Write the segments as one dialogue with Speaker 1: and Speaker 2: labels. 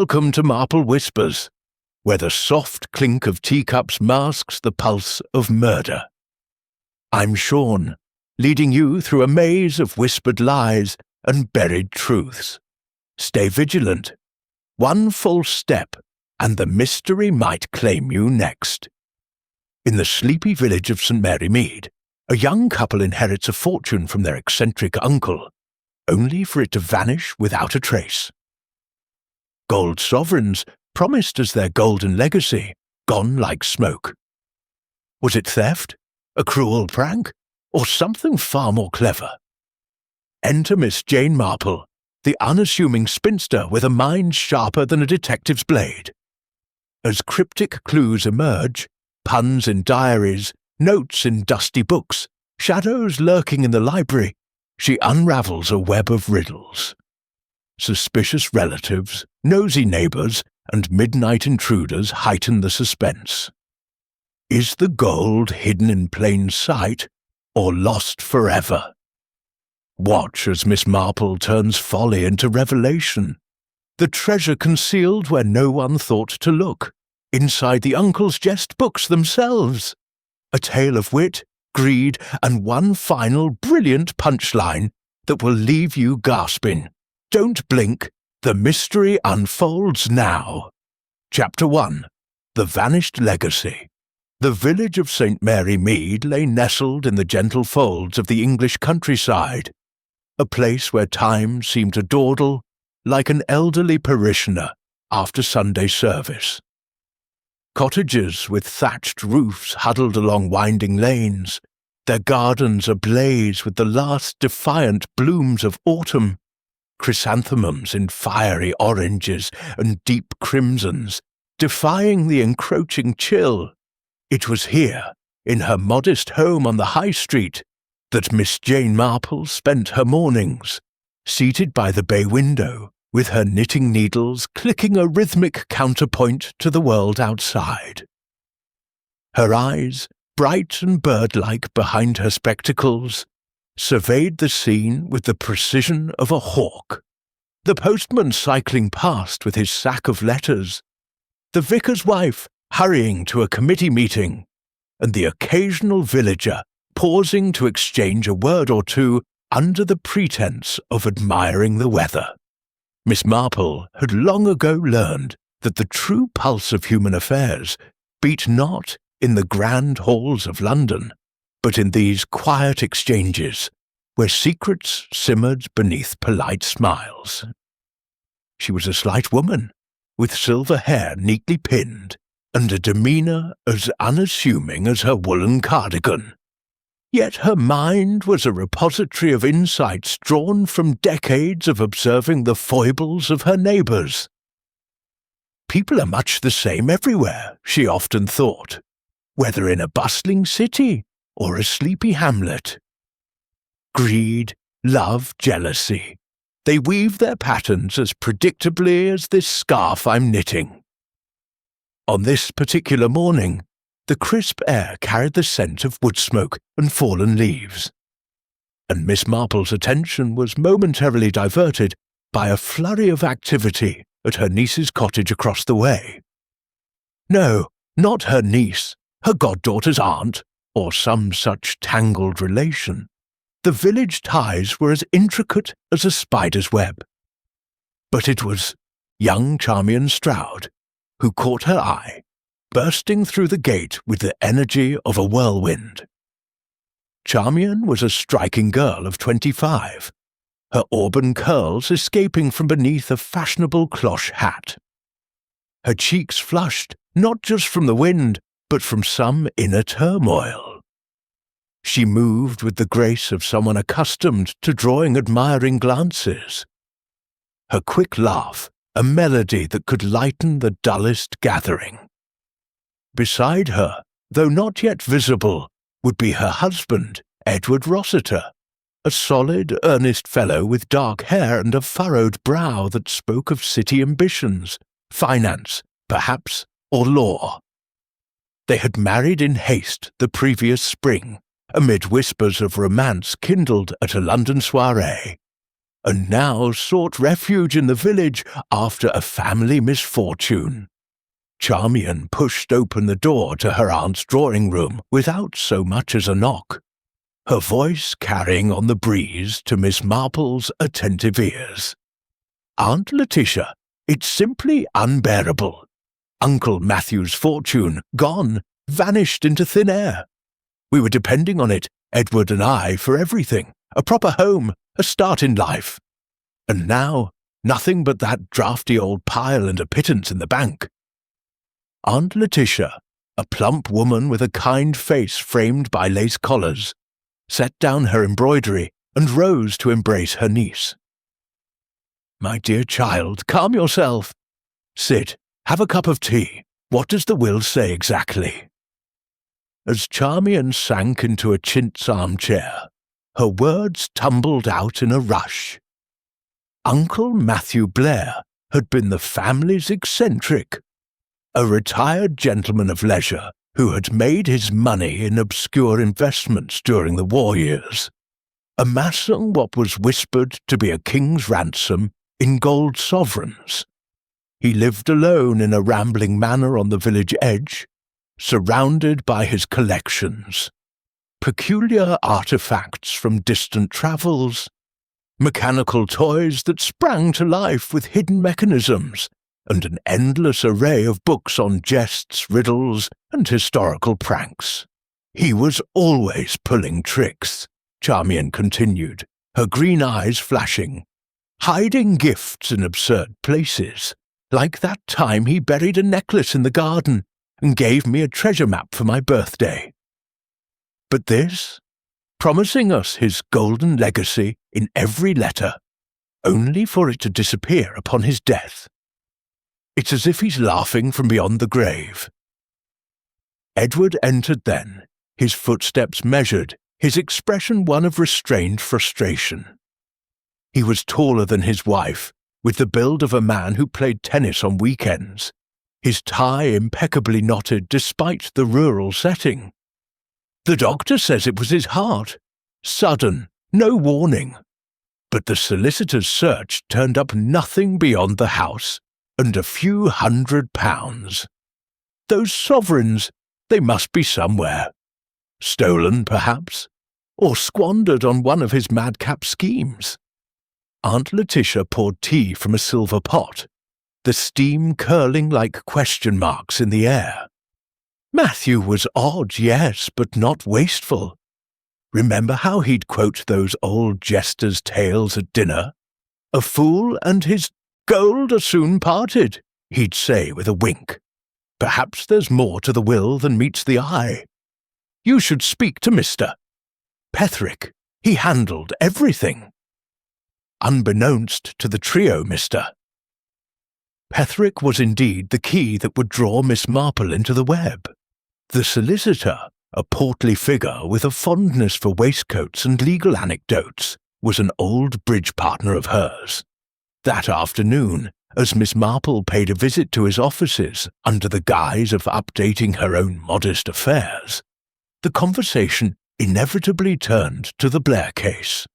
Speaker 1: Welcome to Marple Whispers, where the soft clink of teacups masks the pulse of murder. I'm Sean, leading you through a maze of whispered lies and buried truths. Stay vigilant. One false step, and the mystery might claim you next. In the sleepy village of St. Mary Mead, a young couple inherits a fortune from their eccentric uncle, only for it to vanish without a trace. Gold sovereigns, promised as their golden legacy, gone like smoke. Was it theft, a cruel prank, or something far more clever? Enter Miss Jane Marple, the unassuming spinster with a mind sharper than a detective's blade. As cryptic clues emerge, puns in diaries, notes in dusty books, shadows lurking in the library, she unravels a web of riddles. Suspicious relatives, nosy neighbours, and midnight intruders heighten the suspense. Is the gold hidden in plain sight, or lost forever? Watch as Miss Marple turns folly into revelation. The treasure concealed where no one thought to look, inside the uncle's jest books themselves. A tale of wit, greed, and one final brilliant punchline that will leave you gasping. Don't blink, the mystery unfolds now. Chapter 1. The Vanished Legacy. The village of St. Mary Mead lay nestled in the gentle folds of the English countryside, a place where time seemed to dawdle like an elderly parishioner after Sunday service. Cottages with thatched roofs huddled along winding lanes, their gardens ablaze with the last defiant blooms of autumn, chrysanthemums in fiery oranges and deep crimsons, defying the encroaching chill. It was here, in her modest home on the High Street, that Miss Jane Marple spent her mornings, seated by the bay window, with her knitting needles clicking a rhythmic counterpoint to the world outside. Her eyes, bright and bird-like behind her spectacles, surveyed the scene with the precision of a hawk. The postman cycling past with his sack of letters, the vicar's wife hurrying to a committee meeting, and the occasional villager pausing to exchange a word or two under the pretense of admiring the weather. Miss Marple had long ago learned that the true pulse of human affairs beat not in the grand halls of London, but in these quiet exchanges, where secrets simmered beneath polite smiles. She was a slight woman, with silver hair neatly pinned, and a demeanour as unassuming as her woolen cardigan. Yet her mind was a repository of insights drawn from decades of observing the foibles of her neighbours. People are much the same everywhere, she often thought, whether in a bustling city or a sleepy hamlet. Greed, love, jealousy. They weave their patterns as predictably as this scarf I'm knitting. On this particular morning, the crisp air carried the scent of wood smoke and fallen leaves, and Miss Marple's attention was momentarily diverted by a flurry of activity at her niece's cottage across the way. No, not her niece, her goddaughter's aunt, or some such tangled relation. The village ties were as intricate as a spider's web. But it was young Charmian Stroud who caught her eye, bursting through the gate with the energy of a whirlwind. Charmian was a striking girl of 25, her auburn curls escaping from beneath a fashionable cloche hat. Her cheeks flushed not just from the wind, but from some inner turmoil. She moved with the grace of someone accustomed to drawing admiring glances. Her quick laugh, a melody that could lighten the dullest gathering. Beside her, though not yet visible, would be her husband, Edward Rossiter, a solid, earnest fellow with dark hair and a furrowed brow that spoke of city ambitions, finance, perhaps, or law. They had married in haste the previous spring, amid whispers of romance kindled at a London soirée. and now sought refuge in the village after a family misfortune. Charmian pushed open the door to her aunt's drawing-room without so much as a knock, her voice carrying on the breeze to Miss Marple's attentive ears. "Aunt Letitia, it's simply unbearable. Uncle Matthew's fortune, gone, vanished into thin air. We were depending on it, Edward and I, for everything, a proper home, a start in life. And now, nothing but that drafty old pile and a pittance in the bank." Aunt Letitia, a plump woman with a kind face framed by lace collars, set down her embroidery and rose to embrace her niece. "My dear child, calm yourself. Sit, have a cup of tea. What does the will say exactly?" As Charmian sank into a chintz armchair, her words tumbled out in a rush. Uncle Matthew Blair had been the family's eccentric, a retired gentleman of leisure who had made his money in obscure investments during the war years, amassing what was whispered to be a king's ransom in gold sovereigns. He lived alone in a rambling manor on the village edge, surrounded by his collections, peculiar artifacts from distant travels, mechanical toys that sprang to life with hidden mechanisms, and an endless array of books on jests, riddles, and historical pranks. "He was always pulling tricks," Charmian continued, her green eyes flashing, "hiding gifts in absurd places, like that time he buried a necklace in the garden and gave me a treasure map for my birthday. But this, promising us his golden legacy in every letter, only for it to disappear upon his death. It's as if he's laughing from beyond the grave." Edward entered then, his footsteps measured, his expression one of restrained frustration. He was taller than his wife, with the build of a man who played tennis on weekends, his tie impeccably knotted despite the rural setting. "The doctor says it was his heart. Sudden, no warning. But the solicitor's search turned up nothing beyond the house and a few £100. Those sovereigns, they must be somewhere. Stolen, perhaps, or squandered on one of his madcap schemes." Aunt Letitia poured tea from a silver pot, the steam curling like question marks in the air. "Matthew was odd, yes, but not wasteful. Remember how he'd quote those old jesters' tales at dinner? A fool and his gold are soon parted, he'd say with a wink. Perhaps there's more to the will than meets the eye. You should speak to Mr. Petherick. He handled everything." Unbeknownst to the trio, Mr. Petherick was indeed the key that would draw Miss Marple into the web. The solicitor, a portly figure with a fondness for waistcoats and legal anecdotes, was an old bridge partner of hers. That afternoon, as Miss Marple paid a visit to his offices under the guise of updating her own modest affairs, the conversation inevitably turned to the Blair case.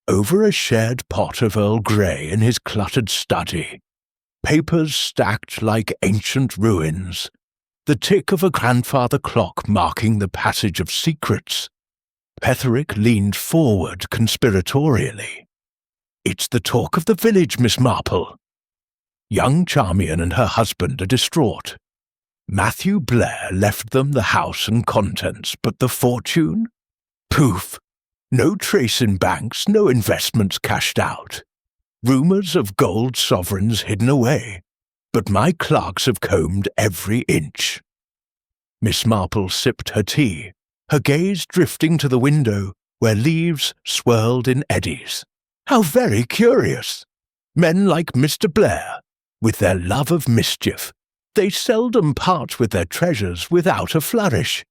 Speaker 1: Over a shared pot of Earl Grey in his cluttered study, papers stacked like ancient ruins, the tick of a grandfather clock marking the passage of secrets, Petherick leaned forward conspiratorially. "It's the talk of the village, Miss Marple. Young Charmian and her husband are distraught. Matthew Blair left them the house and contents, but the fortune? Poof! No trace in banks, no investments cashed out. Rumours of gold sovereigns hidden away, but my clerks have combed every inch." Miss Marple sipped her tea, her gaze drifting to the window where leaves swirled in eddies. "How very curious! Men like Mr. Blair, with their love of mischief, they seldom part with their treasures without a flourish.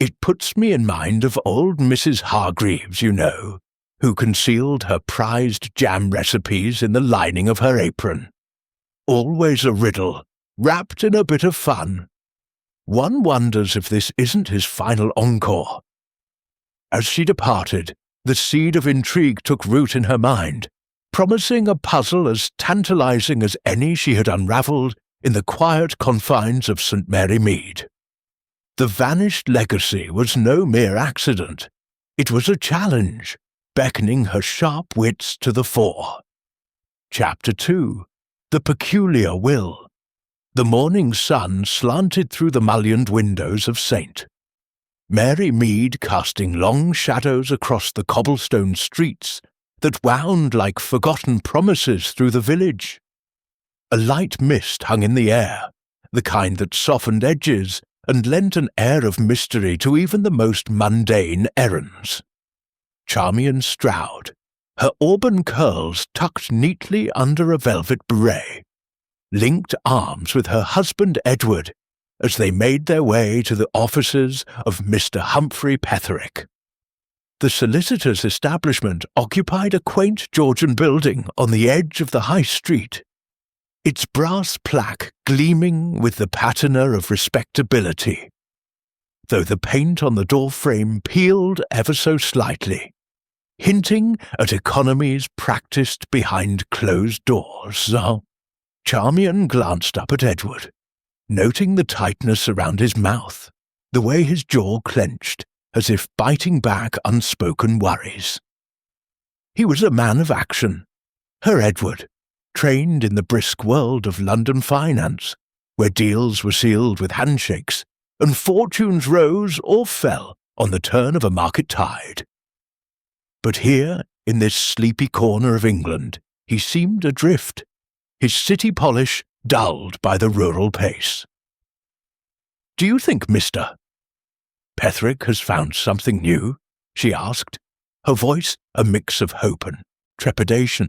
Speaker 1: It puts me in mind of old Mrs. Hargreaves, you know, who concealed her prized jam recipes in the lining of her apron. Always a riddle, wrapped in a bit of fun. One wonders if this isn't his final encore." As she departed, the seed of intrigue took root in her mind, promising a puzzle as tantalizing as any she had unravelled in the quiet confines of St. Mary Mead. The vanished legacy was no mere accident. It was a challenge, beckoning her sharp wits to the fore. Chapter 2. The Peculiar Will. The morning sun slanted through the mullioned windows of St. Mary Mead casting long shadows across the cobblestone streets that wound like forgotten promises through the village. A light mist hung in the air, the kind that softened edges and lent an air of mystery to even the most mundane errands. Charmian Stroud, her auburn curls tucked neatly under a velvet beret, linked arms with her husband Edward as they made their way to the offices of Mr. Humphrey Petherick. The solicitor's establishment occupied a quaint Georgian building on the edge of the High Street, its brass plaque gleaming with the patina of respectability, though the paint on the doorframe peeled ever so slightly, hinting at economies practised behind closed doors. Charmian glanced up at Edward, noting the tightness around his mouth, the way his jaw clenched, as if biting back unspoken worries. He was a man of action, her Edward, trained in the brisk world of London finance, where deals were sealed with handshakes, and fortunes rose or fell on the turn of a market tide. But here, in this sleepy corner of England, he seemed adrift, his city polish dulled by the rural pace. "Do you think, Mr. Petherick has found something new?" she asked, her voice a mix of hope and trepidation.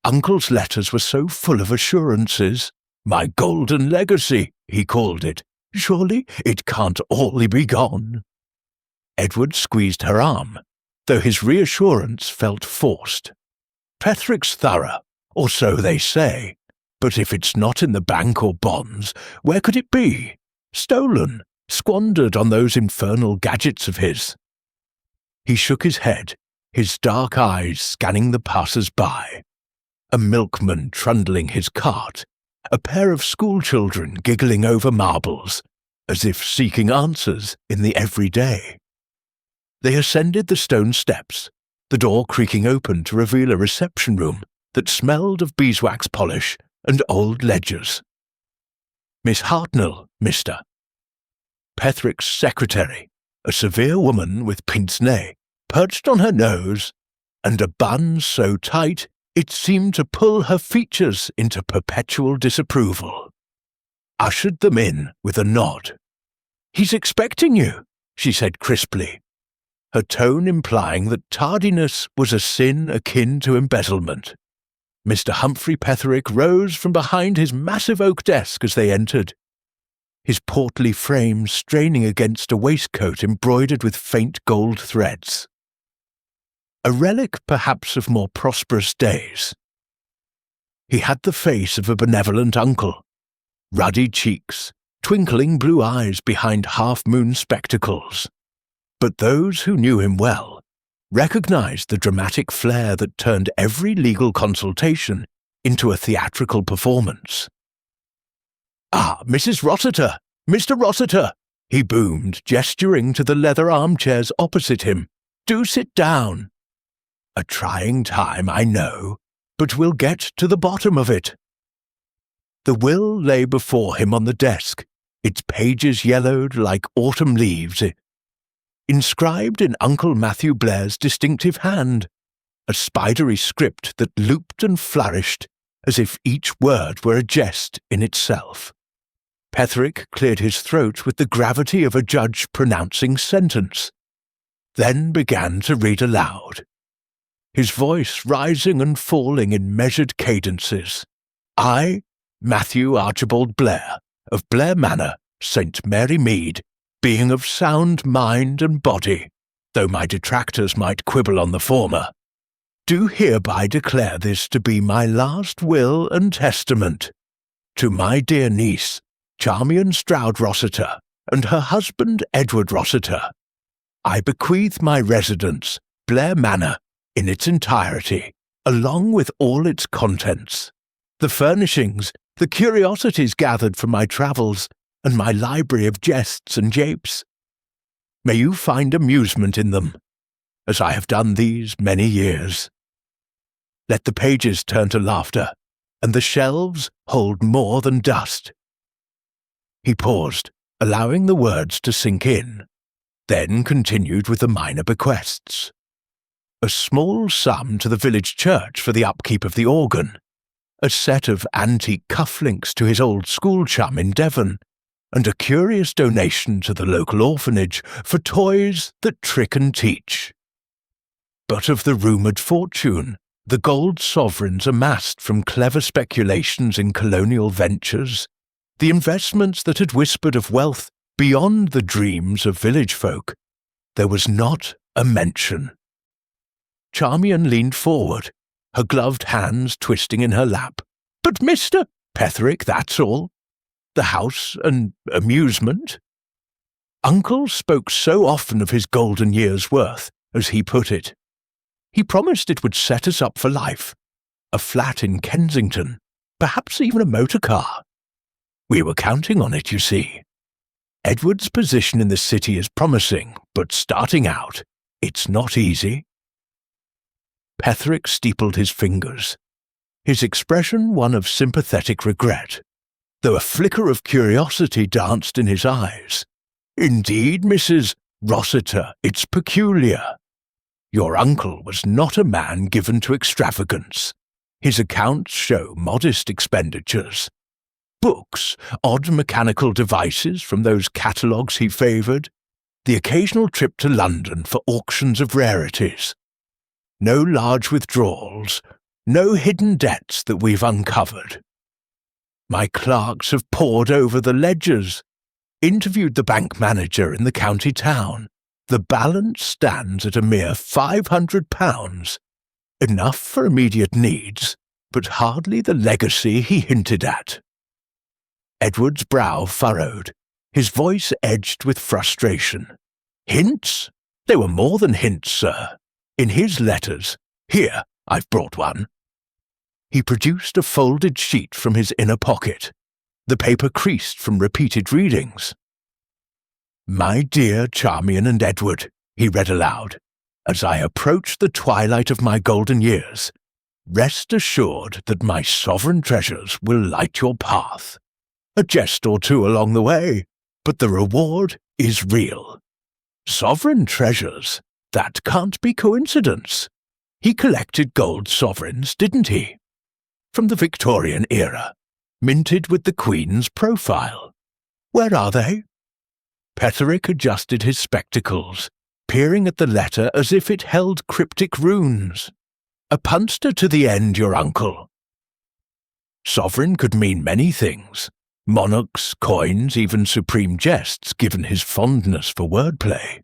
Speaker 1: Uncle's letters were so full of assurances. "My golden legacy," he called it. "Surely it can't all be gone." Edward squeezed her arm, though his reassurance felt forced. "Petherick's thorough, or so they say, but if it's not in the bank or bonds, where could it be? Stolen, squandered on those infernal gadgets of his." He shook his head, his dark eyes scanning the passers-by. A milkman trundling his cart, a pair of schoolchildren giggling over marbles, as if seeking answers in the everyday. They ascended the stone steps, the door creaking open to reveal a reception room that smelled of beeswax polish and old ledgers. "Miss Hartnell, Mr." Petherick's secretary, a severe woman with pince-nez, perched on her nose, and a bun so tight it seemed to pull her features into perpetual disapproval, ushered them in with a nod. "He's expecting you," she said crisply, her tone implying that tardiness was a sin akin to embezzlement. Mr. Humphrey Petherick rose from behind his massive oak desk as they entered, his portly frame straining against a waistcoat embroidered with faint gold threads. A relic perhaps of more prosperous days. He had the face of a benevolent uncle, ruddy cheeks, twinkling blue eyes behind half-moon spectacles. But those who knew him well recognized the dramatic flair that turned every legal consultation into a theatrical performance. "Ah, Mrs. Rossiter! Mr. Rossiter!" he boomed, gesturing to the leather armchairs opposite him. "Do sit down. A trying time, I know, but we'll get to the bottom of it." The will lay before him on the desk, its pages yellowed like autumn leaves, inscribed in Uncle Matthew Blair's distinctive hand, a spidery script that looped and flourished as if each word were a jest in itself. Petherick cleared his throat with the gravity of a judge pronouncing sentence, then began to read aloud, his voice rising and falling in measured cadences. "I, Matthew Archibald Blair, of Blair Manor, St. Mary Mead, being of sound mind and body, though my detractors might quibble on the former, do hereby declare this to be my last will and testament to my dear niece, Charmian Stroud Rossiter, and her husband Edward Rossiter. I bequeath my residence, Blair Manor, in its entirety, along with all its contents, the furnishings, the curiosities gathered from my travels, and my library of jests and japes. May you find amusement in them, as I have done these many years. Let the pages turn to laughter, and the shelves hold more than dust." He paused, allowing the words to sink in, then continued with the minor bequests. A small sum to the village church for the upkeep of the organ, a set of antique cufflinks to his old school chum in Devon, and a curious donation to the local orphanage for toys that trick and teach. But of the rumoured fortune, the gold sovereigns amassed from clever speculations in colonial ventures, the investments that had whispered of wealth beyond the dreams of village folk, there was not a mention. Charmian leaned forward, her gloved hands twisting in her lap. "But Mr. Petherick, that's all. The house and amusement." Uncle spoke so often of his golden year's worth, as he put it. He promised it would set us up for life. A flat in Kensington, perhaps even a motor car. We were counting on it, you see. Edward's position in the city is promising, but starting out, it's not easy. Petherick steepled his fingers, his expression one of sympathetic regret, though a flicker of curiosity danced in his eyes. "Indeed, Mrs. Rossiter, it's peculiar. Your uncle was not a man given to extravagance. His accounts show modest expenditures. Books, odd mechanical devices from those catalogues he favoured, the occasional trip to London for auctions of rarities. No large withdrawals, no hidden debts that we've uncovered. My clerks have pored over the ledgers, interviewed the bank manager in the county town. The balance stands at a mere £500, enough for immediate needs, but hardly the legacy he hinted at." Edward's brow furrowed, his voice edged with frustration. "Hints? They were more than hints, sir. In his letters, here, I've brought one." He produced a folded sheet from his inner pocket, the paper creased from repeated readings. "My dear Charmian and Edward," he read aloud, "as I approach the twilight of my golden years, rest assured that my sovereign treasures will light your path. A jest or two along the way, but the reward is real. Sovereign treasures, that can't be coincidence. He collected gold sovereigns, didn't he? From the Victorian era, minted with the Queen's profile. Where are they?" Petherick adjusted his spectacles, peering at the letter as if it held cryptic runes. "A punster to the end, your uncle." Sovereign could mean many things. Monarchs, coins, even supreme jests, given his fondness for wordplay.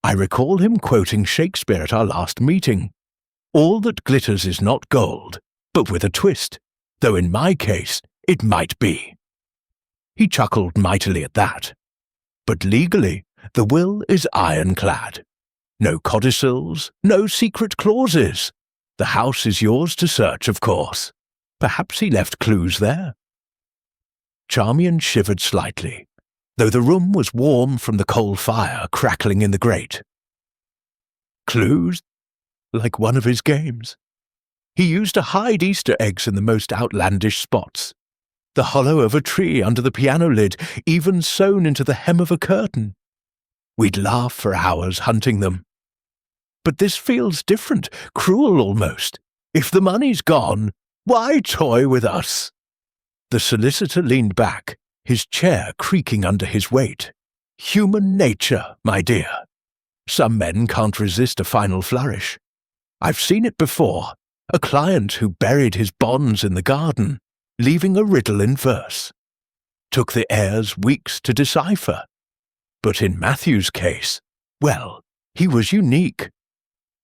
Speaker 1: I recall him quoting Shakespeare at our last meeting. "All that glitters is not gold, but with a twist, though in my case it might be." He chuckled mightily at that. "But legally, the will is ironclad. No codicils, no secret clauses. The house is yours to search, of course. Perhaps he left clues there." Charmian shivered slightly, though the room was warm from the coal fire crackling in the grate. Clues? Like one of his games. He used to hide Easter eggs in the most outlandish spots. The hollow of a tree under the piano lid, even sewn into the hem of a curtain. We'd laugh for hours hunting them. But this feels different, cruel almost. If the money's gone, why toy with us? The solicitor leaned back, his chair creaking under his weight. Human nature, my dear. Some men can't resist a final flourish. I've seen it before, a client who buried his bonds in the garden, leaving a riddle in verse. Took the heirs weeks to decipher. But in Matthew's case, well, he was unique.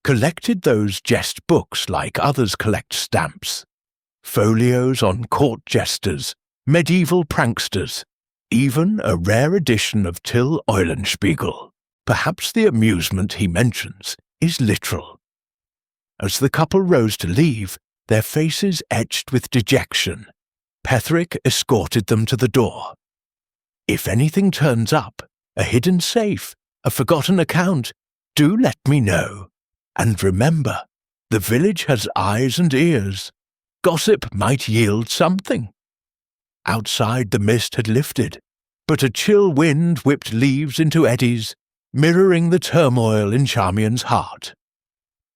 Speaker 1: Collected those jest books like others collect stamps. Folios on court jesters, medieval pranksters, even a rare edition of Till Eulenspiegel. Perhaps the amusement he mentions is literal. As the couple rose to leave, their faces etched with dejection, Petherick escorted them to the door. "If anything turns up, a hidden safe, a forgotten account, do let me know. And remember, the village has eyes and ears. Gossip might yield something." Outside the mist had lifted, but a chill wind whipped leaves into eddies, mirroring the turmoil in Charmian's heart.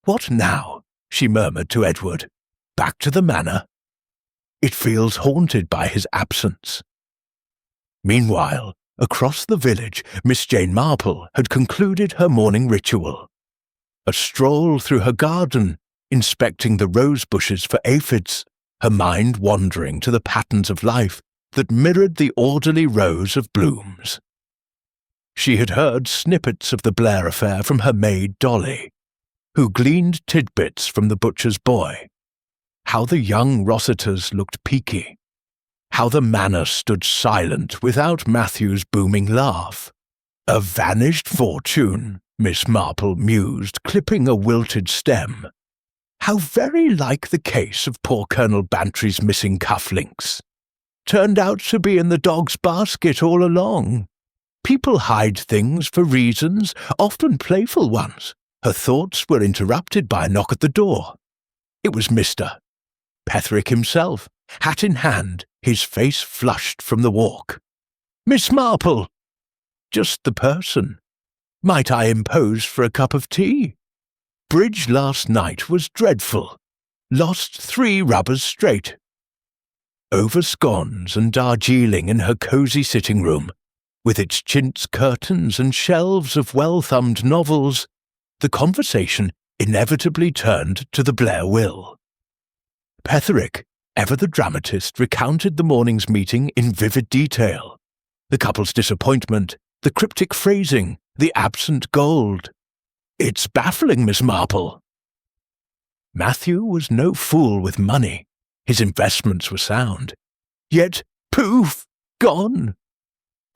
Speaker 1: "What now?" she murmured to Edward. "Back to the manor? It feels haunted by his absence." Meanwhile, across the village, Miss Jane Marple had concluded her morning ritual. A stroll through her garden, inspecting the rose bushes for aphids, her mind wandering to the patterns of life that mirrored the orderly rows of blooms. She had heard snippets of the Blair affair from her maid Dolly, who gleaned tidbits from the butcher's boy. How the young Rossiters looked peaky. How the manor stood silent without Matthew's booming laugh. "A vanished fortune," Miss Marple mused, clipping a wilted stem. "How very like the case of poor Colonel Bantry's missing cufflinks. Turned out to be in the dog's basket all along. People hide things for reasons, often playful ones." Her thoughts were interrupted by a knock at the door. It was Mr. Petherick himself, hat in hand, his face flushed from the walk. "Miss Marple!" "Just the person. Might I impose for a cup of tea? Bridge last night was dreadful. Lost 3 rubbers straight." Over scones and Darjeeling in her cosy sitting room, with its chintz curtains and shelves of well-thumbed novels, the conversation inevitably turned to the Blair will. Petherick, ever the dramatist, recounted the morning's meeting in vivid detail. The couple's disappointment, the cryptic phrasing, the absent gold. "It's baffling, Miss Marple." Matthew was no fool with money. His investments were sound. Yet, poof, gone.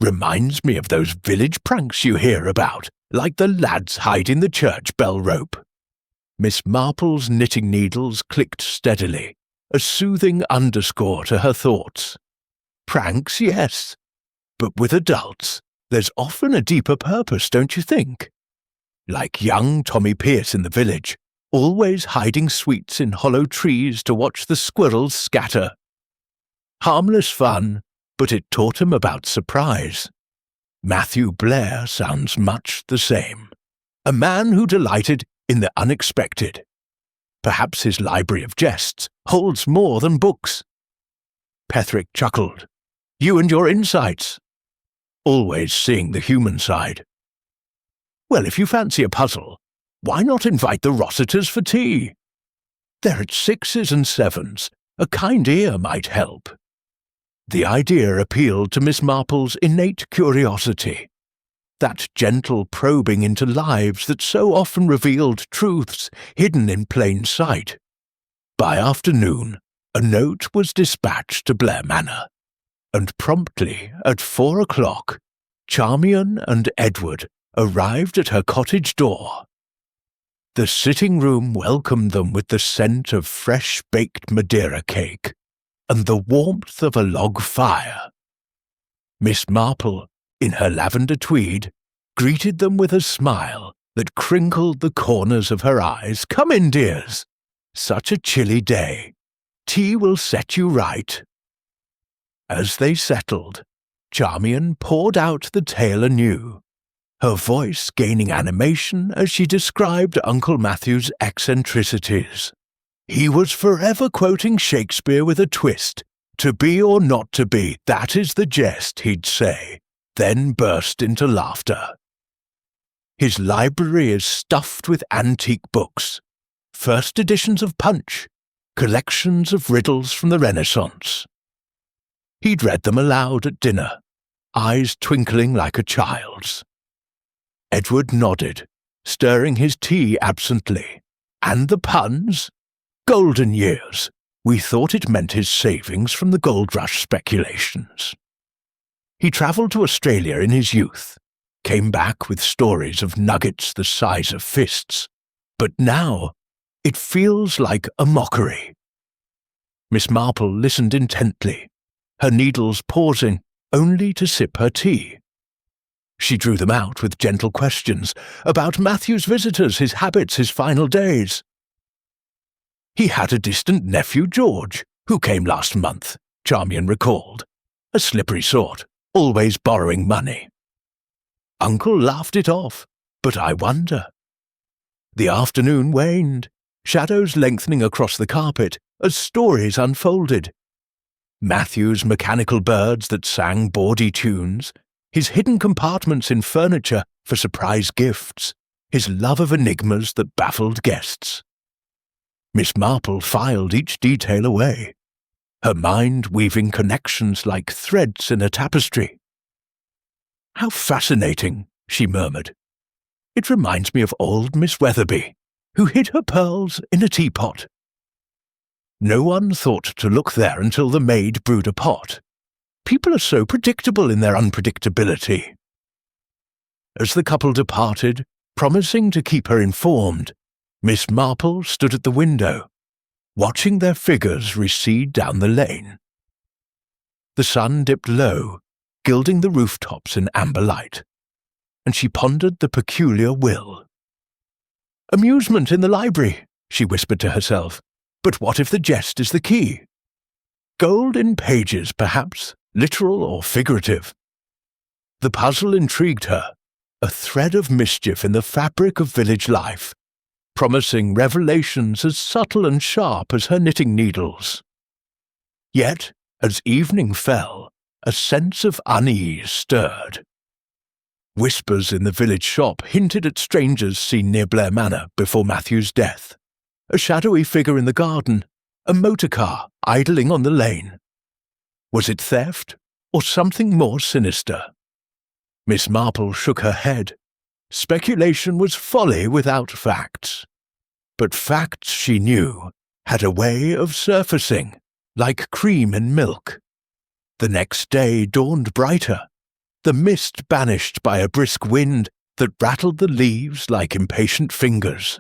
Speaker 1: Reminds me of those village pranks you hear about, like the lads hiding the church bell rope. Miss Marple's knitting needles clicked steadily, a soothing underscore to her thoughts. Pranks, yes, but with adults, there's often a deeper purpose, don't you think? Like young Tommy Pierce in the village, always hiding sweets in hollow trees to watch the squirrels scatter. Harmless fun, but it taught him about surprise. Matthew Blair sounds much the same. A man who delighted in the unexpected. Perhaps his library of jests holds more than books. Petherick chuckled. "You and your insights. Always seeing the human side. Well, if you fancy a puzzle, why not invite the Rossiters for tea? They're at 6s and 7s. A kind ear might help." The idea appealed to Miss Marple's innate curiosity, that gentle probing into lives that so often revealed truths hidden in plain sight. By afternoon, a note was dispatched to Blair Manor, and promptly at 4 o'clock, Charmian and Edward arrived at her cottage door. The sitting room welcomed them with the scent of fresh-baked Madeira cake and the warmth of a log fire. Miss Marple, in her lavender tweed, greeted them with a smile that crinkled the corners of her eyes. "Come in, dears. Such a chilly day. Tea will set you right." As they settled, Charmian poured out the tale anew, her voice gaining animation as she described Uncle Matthew's eccentricities. He was forever quoting Shakespeare with a twist. "To be or not to be, that is the jest," he'd say, then burst into laughter. His library is stuffed with antique books, first editions of Punch, collections of riddles from the Renaissance. He'd read them aloud at dinner, eyes twinkling like a child's. Edward nodded, stirring his tea absently. "And the puns? Golden years. We thought it meant his savings from the gold rush speculations." He travelled to Australia in his youth, came back with stories of nuggets the size of fists. But now, It feels like a mockery." Miss Marple listened intently, her needles pausing only to sip her tea. She drew them out with gentle questions about Matthew's visitors, his habits, his final days. "He had a distant nephew, George, who came last month," Charmian recalled. "A slippery sort, always borrowing money. Uncle laughed it off, but I wonder." The afternoon waned, shadows lengthening across the carpet as stories unfolded. Matthew's mechanical birds that sang bawdy tunes, his hidden compartments in furniture for surprise gifts, his love of enigmas that baffled guests. Miss Marple filed each detail away, her mind weaving connections like threads in a tapestry. "How fascinating," she murmured. "It reminds me of old Miss Weatherby, who hid her pearls in a teapot." No one thought to look there until the maid brewed a pot. People are so predictable in their unpredictability. As the couple departed, promising to keep her informed, Miss Marple stood at the window, watching their figures recede down the lane. The sun dipped low, gilding the rooftops in amber light, and she pondered the peculiar will. "Amusement in the library," she whispered to herself. "But what if the jest is the key? Gold in pages, perhaps, literal or figurative." The puzzle intrigued her, a thread of mischief in the fabric of village life, promising revelations as subtle and sharp as her knitting needles. Yet, as evening fell, a sense of unease stirred. Whispers in the village shop hinted at strangers seen near Blair Manor before Matthew's death. A shadowy figure in the garden, a motor car idling on the lane. Was it theft, or something more sinister? Miss Marple shook her head. Speculation was folly without facts. But facts, she knew, had a way of surfacing, like cream in milk. The next day dawned brighter, the mist banished by a brisk wind that rattled the leaves like impatient fingers.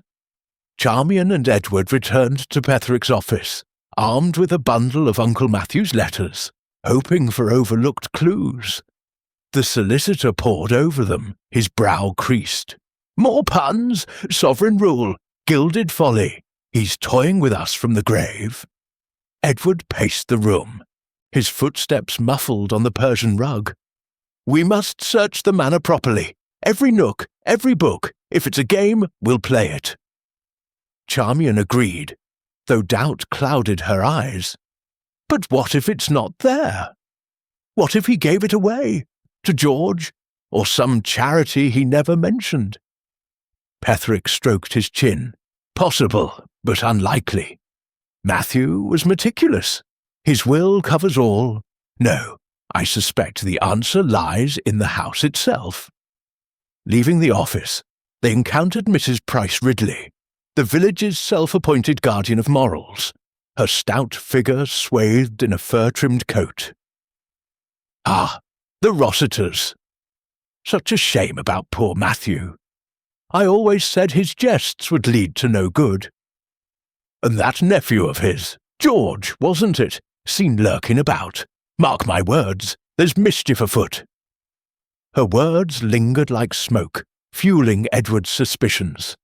Speaker 1: Charmian and Edward returned to Petherick's office, armed with a bundle of Uncle Matthew's letters, hoping for overlooked clues. The solicitor pored over them, his brow creased. "More puns, sovereign rule, gilded folly. He's toying with us from the grave." Edward paced the room, his footsteps muffled on the Persian rug. "We must search the manor properly. Every nook, every book. If it's a game, we'll play it." Charmian agreed, though doubt clouded her eyes. But what if it's not there? What if he gave it away? To George? Or some charity he never mentioned? Petherick stroked his chin. Possible, but unlikely. Matthew was meticulous. His will covers all. No, I suspect the answer lies in the house itself. Leaving the office, they encountered Mrs. Price Ridley, the village's self-appointed guardian of morals, her stout figure swathed in a fur-trimmed coat. "Ah, the Rossiters. Such a shame about poor Matthew. I always said his jests would lead to no good. And that nephew of his, George, wasn't it, seen lurking about. Mark my words, there's mischief afoot." Her words lingered like smoke, fueling Edward's suspicions.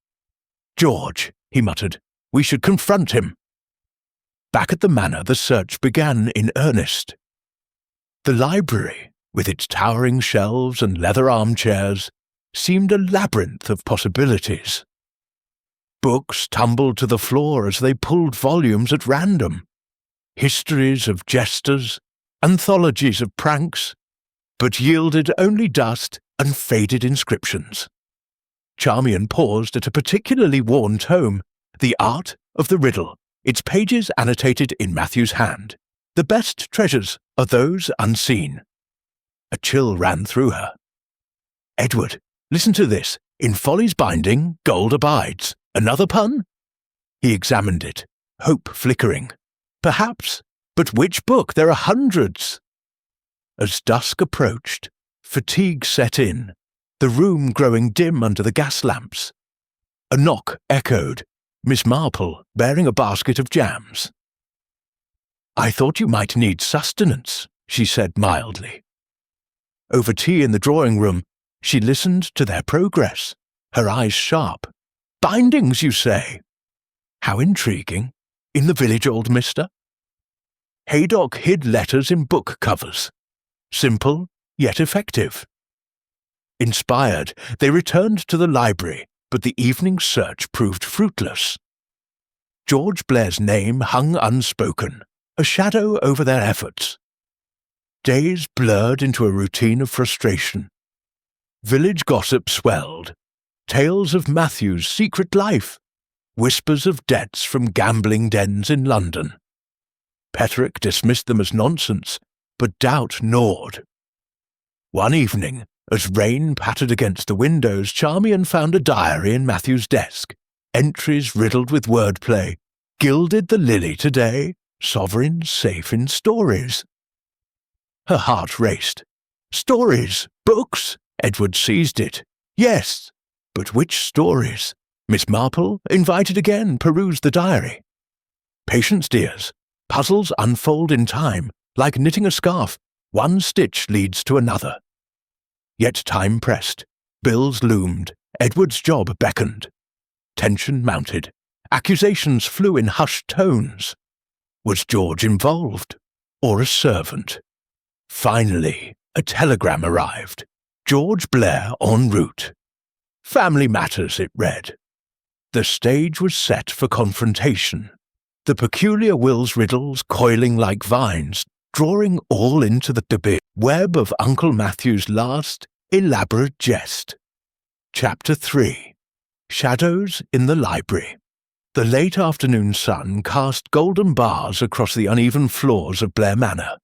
Speaker 1: "George," he muttered, "we should confront him." Back at the manor, the search began in earnest. The library, with its towering shelves and leather armchairs, seemed a labyrinth of possibilities. Books tumbled to the floor as they pulled volumes at random. Histories of jesters, anthologies of pranks, but yielded only dust and faded inscriptions. Charmian paused at a particularly worn tome, The Art of the Riddle, its pages annotated in Matthew's hand. The best treasures are those unseen. A chill ran through her. "Edward, listen to this. In folly's binding, gold abides. Another pun?" He examined it, hope flickering. "Perhaps, but which book? There are hundreds." As dusk approached, fatigue set in, the room growing dim under the gas lamps. A knock echoed, Miss Marple bearing a basket of jams. "I thought you might need sustenance," she said mildly. Over tea in the drawing-room, she listened to their progress, her eyes sharp. "Bindings, you say? How intriguing. In the village, old mister?" Haydock hid letters in book covers. Simple, yet effective. Inspired, they returned to the library, but the evening's search proved fruitless. George Blair's name hung unspoken, a shadow over their efforts. Days blurred into a routine of frustration. Village gossip swelled. Tales of Matthew's secret life. Whispers of debts from gambling dens in London. Petrick dismissed them as nonsense, but doubt gnawed. One evening, as rain pattered against the windows, Charmian found a diary in Matthew's desk. Entries riddled with wordplay. "Gilded the lily today, sovereign safe in stories." Her heart raced. Stories! Books! Edward seized it. Yes, but which stories? Miss Marple, invited again, perused the diary. "Patience, dears. Puzzles unfold in time, like knitting a scarf. One stitch leads to another." Yet time pressed. Bills loomed. Edward's job beckoned. Tension mounted. Accusations flew in hushed tones. Was George involved? Or a servant? Finally, a telegram arrived. George Blair en route. "Family matters," it read. The stage was set for confrontation. The peculiar Will's riddles coiling like vines, drawing all into the debate web of Uncle Matthew's last elaborate jest. Chapter 3. Shadows in the Library. The late afternoon sun cast golden bars across the uneven floors of Blair Manor,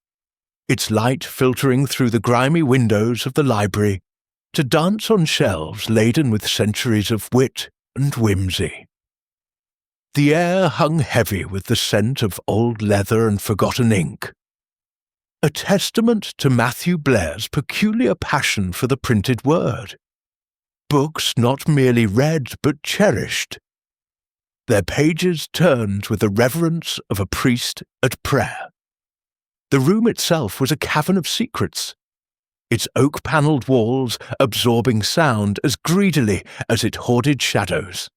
Speaker 1: its light filtering through the grimy windows of the library to dance on shelves laden with centuries of wit and whimsy. The air hung heavy with the scent of old leather and forgotten ink, a testament to Matthew Blair's peculiar passion for the printed word. Books not merely read but cherished, their pages turned with the reverence of a priest at prayer. The room itself was a cavern of secrets, its oak-panelled walls absorbing sound as greedily as it hoarded shadows.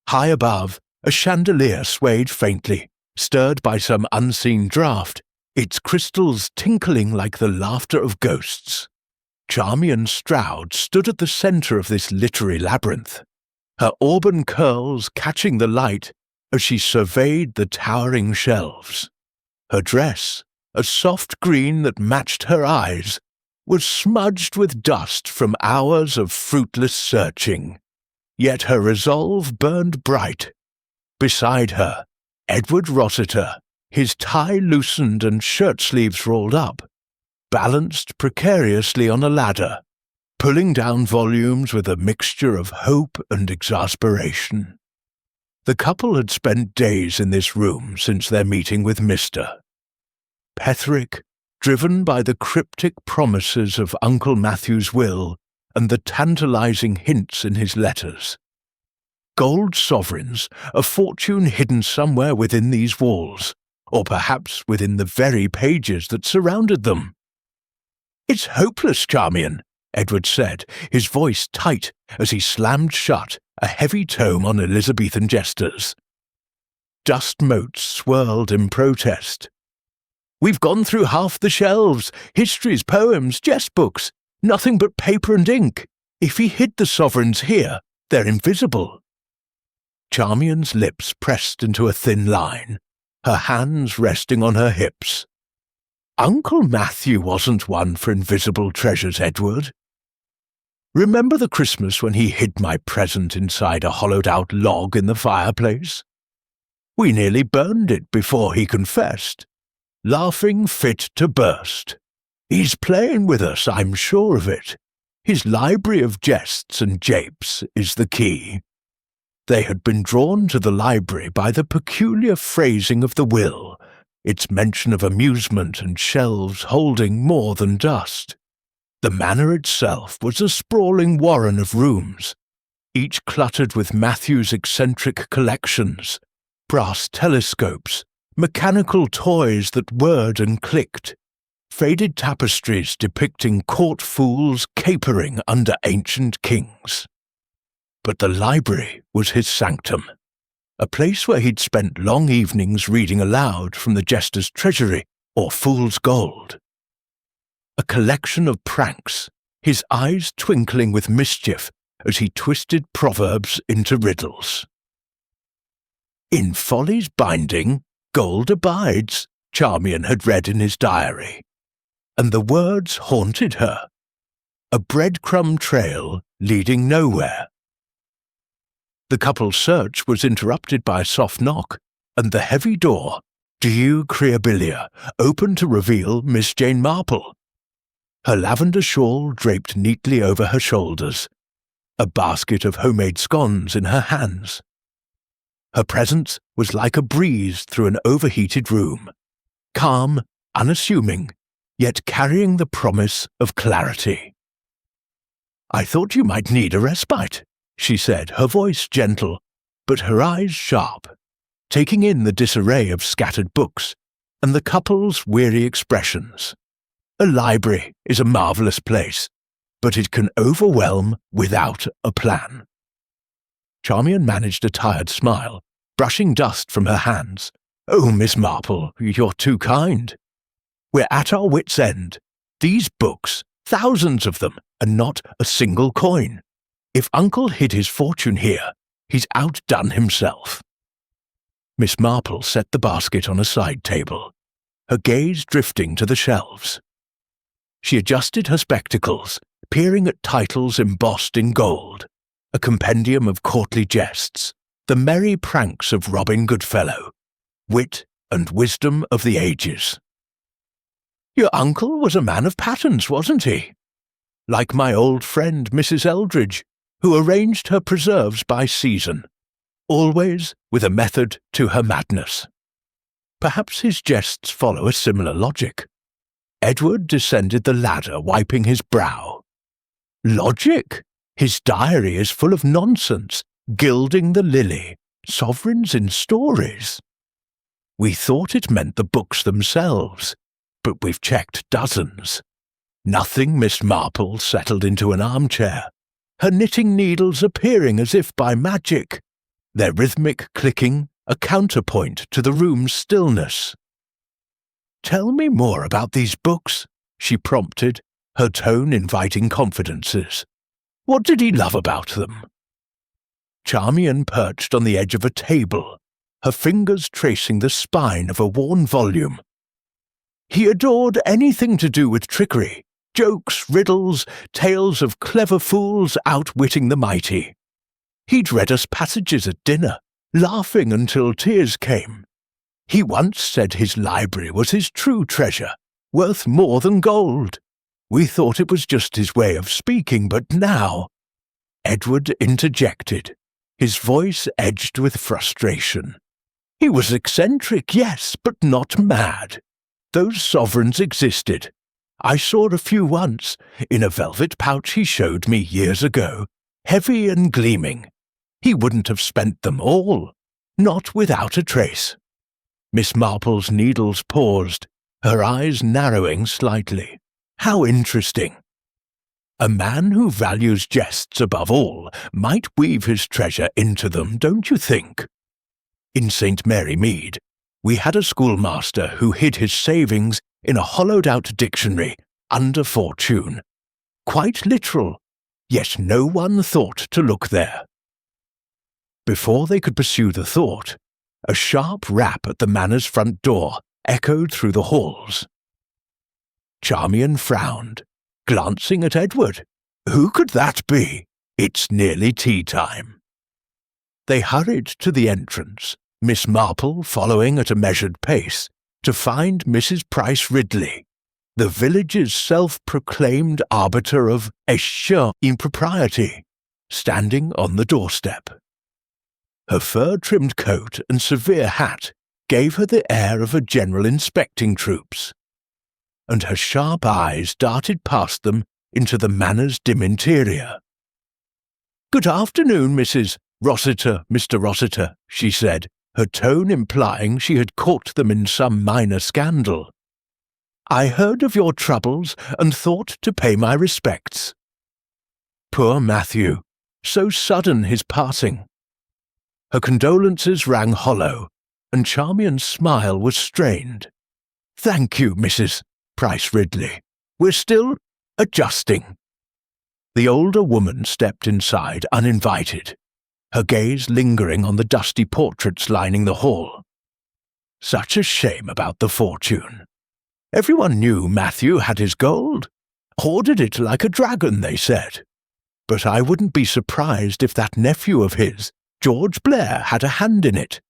Speaker 1: High above, a chandelier swayed faintly, stirred by some unseen draught, its crystals tinkling like the laughter of ghosts. Charmian Stroud stood at the centre of this literary labyrinth, her auburn curls catching the light as she surveyed the towering shelves. Her dress, a soft green that matched her eyes, was smudged with dust from hours of fruitless searching. Yet her resolve burned bright. Beside her, Edward Rossiter, his tie loosened and shirt-sleeves rolled up, balanced precariously on a ladder, pulling down volumes with a mixture of hope and exasperation. The couple had spent days in this room since their meeting with Mr. Petherick, driven by the cryptic promises of Uncle Matthew's will and the tantalizing hints in his letters. Gold sovereigns, a fortune hidden somewhere within these walls, or perhaps within the very pages that surrounded them. "It's hopeless, Charmian," Edward said, his voice tight as he slammed shut a heavy tome on Elizabethan jesters. Dust motes swirled in protest. "We've gone through half the shelves, histories, poems, jest books, nothing but paper and ink. If he hid the sovereigns here, they're invisible." Charmian's lips pressed into a thin line, her hands resting on her hips. "Uncle Matthew wasn't one for invisible treasures, Edward. Remember the Christmas when he hid my present inside a hollowed-out log in the fireplace? We nearly burned it before he confessed, laughing fit to burst. He's playing with us, I'm sure of it. His library of jests and japes is the key." They had been drawn to the library by the peculiar phrasing of the will, its mention of amusement and shelves holding more than dust. The manor itself was a sprawling warren of rooms, each cluttered with Matthew's eccentric collections, brass telescopes, mechanical toys that whirred and clicked, faded tapestries depicting court fools capering under ancient kings. But the library was his sanctum, a place where he'd spent long evenings reading aloud from the jester's treasury or fool's gold. A collection of pranks, his eyes twinkling with mischief as he twisted proverbs into riddles. "In folly's binding, gold abides," Charmian had read in his diary, and the words haunted her. A breadcrumb trail leading nowhere. The couple's search was interrupted by a soft knock, and the heavy door, due creabilia, opened to reveal Miss Jane Marple. Her lavender shawl draped neatly over her shoulders, a basket of homemade scones in her hands. Her presence was like a breeze through an overheated room, calm, unassuming, yet carrying the promise of clarity. "I thought you might need a respite," she said, her voice gentle, but her eyes sharp, taking in the disarray of scattered books and the couple's weary expressions. A library is a marvellous place, but it can overwhelm without a plan. Charmian managed a tired smile, brushing dust from her hands. "Oh, Miss Marple, you're too kind. We're at our wits' end. These books, thousands of them, and not a single coin. If Uncle hid his fortune here, he's outdone himself." Miss Marple set the basket on a side table, her gaze drifting to the shelves. She adjusted her spectacles, peering at titles embossed in gold, a compendium of courtly jests, the merry pranks of Robin Goodfellow, wit and wisdom of the ages. "Your uncle was a man of patterns, wasn't he? Like my old friend Mrs. Eldridge, who arranged her preserves by season, always with a method to her madness. Perhaps his jests follow a similar logic." Edward descended the ladder, wiping his brow. "Logic? His diary is full of nonsense, gilding the lily, sovereigns in stories. We thought it meant the books themselves, but we've checked dozens. Nothing." Miss Marple settled into an armchair, her knitting needles appearing as if by magic, their rhythmic clicking a counterpoint to the room's stillness. "Tell me more about these books," she prompted, her tone inviting confidences. "What did he love about them?" Charmian perched on the edge of a table, her fingers tracing the spine of a worn volume. "He adored anything to do with trickery, jokes, riddles, tales of clever fools outwitting the mighty. He'd read us passages at dinner, laughing until tears came. He once said his library was his true treasure, worth more than gold. We thought it was just his way of speaking, but now—" Edward interjected, his voice edged with frustration. "He was eccentric, yes, but not mad. Those sovereigns existed. I saw a few once, in a velvet pouch he showed me years ago, heavy and gleaming. He wouldn't have spent them all, not without a trace." Miss Marple's needles paused, her eyes narrowing slightly. "How interesting. A man who values jests above all might weave his treasure into them, don't you think? In St. Mary Mead, we had a schoolmaster who hid his savings in a hollowed-out dictionary under fortune. Quite literal, yet no one thought to look there." Before they could pursue the thought, a sharp rap at the manor's front door echoed through the halls. Charmian frowned, glancing at Edward. Who could that be? It's nearly tea time. They hurried to the entrance, Miss Marple following at a measured pace, to find Mrs. Price Ridley, the village's self-proclaimed arbiter of sheer impropriety, standing on the doorstep. Her fur-trimmed coat and severe hat gave her the air of a general inspecting troops, and her sharp eyes darted past them into the manor's dim interior. "Good afternoon, Mrs. Rossiter, Mr. Rossiter," she said, her tone implying she had caught them in some minor scandal. "I heard of your troubles and thought to pay my respects." Poor Matthew, so sudden his passing. Her condolences rang hollow, and Charmian's smile was strained. "Thank you, Mrs. Price Ridley. We're still adjusting." The older woman stepped inside uninvited, her gaze lingering on the dusty portraits lining the hall. Such a shame about the fortune. Everyone knew Matthew had his gold. Hoarded it like a dragon, they said. But I wouldn't be surprised if that nephew of his, George Blair, had a hand in it.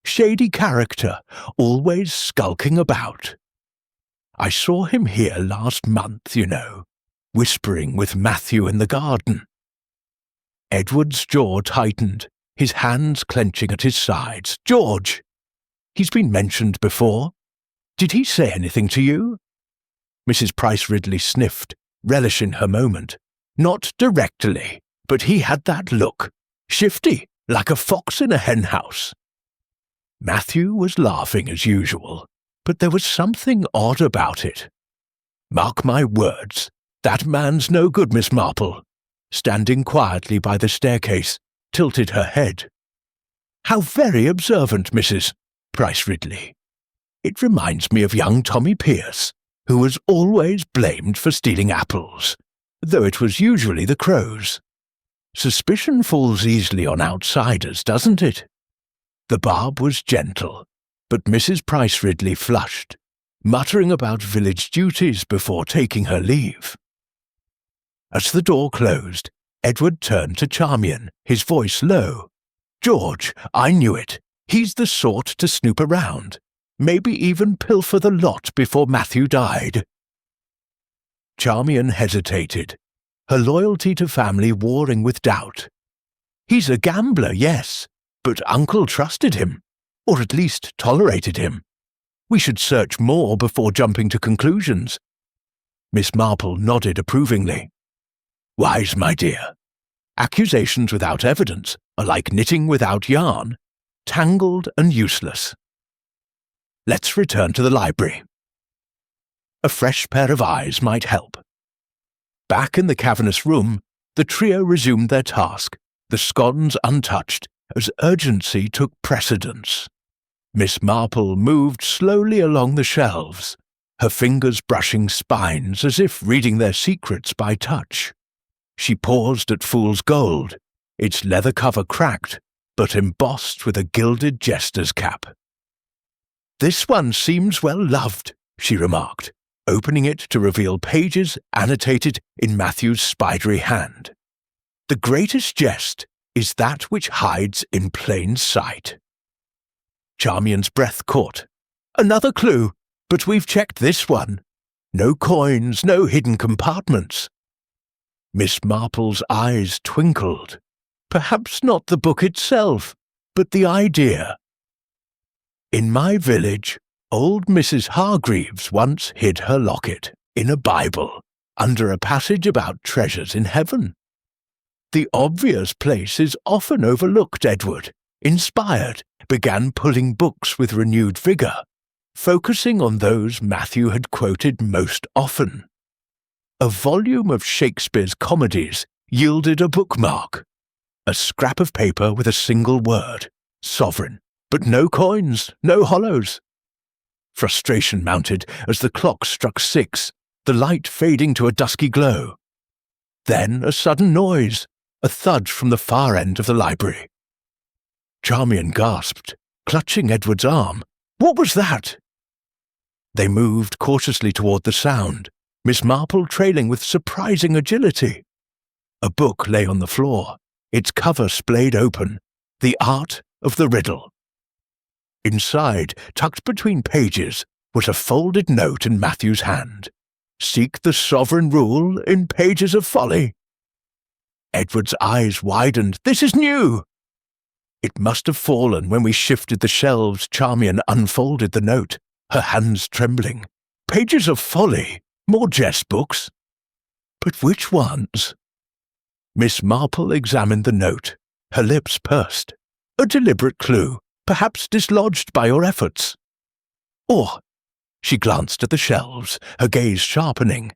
Speaker 1: Shady character, always skulking about. I saw him here last month, you know, whispering with Matthew in the garden. Edward's jaw tightened, his hands clenching at his sides. "George! He's been mentioned before. Did he say anything to you?" Mrs. Price Ridley sniffed, relishing her moment. "Not directly, but he had that look. Shifty, like a fox in a henhouse." Matthew was laughing as usual, but there was something odd about it. "Mark my words, that man's no good, Miss Marple," standing quietly by the staircase, tilted her head. "How very observant, Mrs. Price Ridley. It reminds me of young Tommy Pierce, who was always blamed for stealing apples, though it was usually the crows. Suspicion falls easily on outsiders, doesn't it?" The barb was gentle, but Mrs. Price Ridley flushed, muttering about village duties before taking her leave. As the door closed, Edward turned to Charmian, his voice low. "George, I knew it. He's the sort to snoop around, maybe even pilfer the lot before Matthew died." Charmian hesitated, her loyalty to family warring with doubt. "He's a gambler, yes, but Uncle trusted him, or at least tolerated him. We should search more before jumping to conclusions." Miss Marple nodded approvingly. "Wise, my dear. Accusations without evidence are like knitting without yarn, tangled and useless. Let's return to the library. A fresh pair of eyes might help." Back in the cavernous room, the trio resumed their task, the scones untouched, as urgency took precedence. Miss Marple moved slowly along the shelves, her fingers brushing spines as if reading their secrets by touch. She paused at Fool's Gold, its leather cover cracked, but embossed with a gilded jester's cap. "This one seems well loved," she remarked, opening it to reveal pages annotated in Matthew's spidery hand. "The greatest jest is that which hides in plain sight." Charmian's breath caught. "Another clue, but we've checked this one. No coins, no hidden compartments." Miss Marple's eyes twinkled. Perhaps not the book itself, but the idea. "In my village, old Mrs. Hargreaves once hid her locket, in a Bible, under a passage about treasures in heaven. The obvious place is often overlooked." Edward, inspired, began pulling books with renewed vigour, focusing on those Matthew had quoted most often. A volume of Shakespeare's comedies yielded a bookmark, a scrap of paper with a single word, sovereign, but no coins, no hollows. Frustration mounted as the clock struck 6, the light fading to a dusky glow. Then a sudden noise, a thud from the far end of the library. Charmian gasped, clutching Edward's arm. "What was that?" They moved cautiously toward the sound, Miss Marple trailing with surprising agility. A book lay on the floor, its cover splayed open, The Art of the Riddle. Inside, tucked between pages, was a folded note in Matthew's hand. "Seek the sovereign rule in pages of folly." Edward's eyes widened. "This is new!" It must have fallen when we shifted the shelves. Charmian unfolded the note, her hands trembling. "Pages of folly? More jest books? But which ones?" Miss Marple examined the note, her lips pursed. A deliberate clue, perhaps dislodged by your efforts. Or, she glanced at the shelves, her gaze sharpening.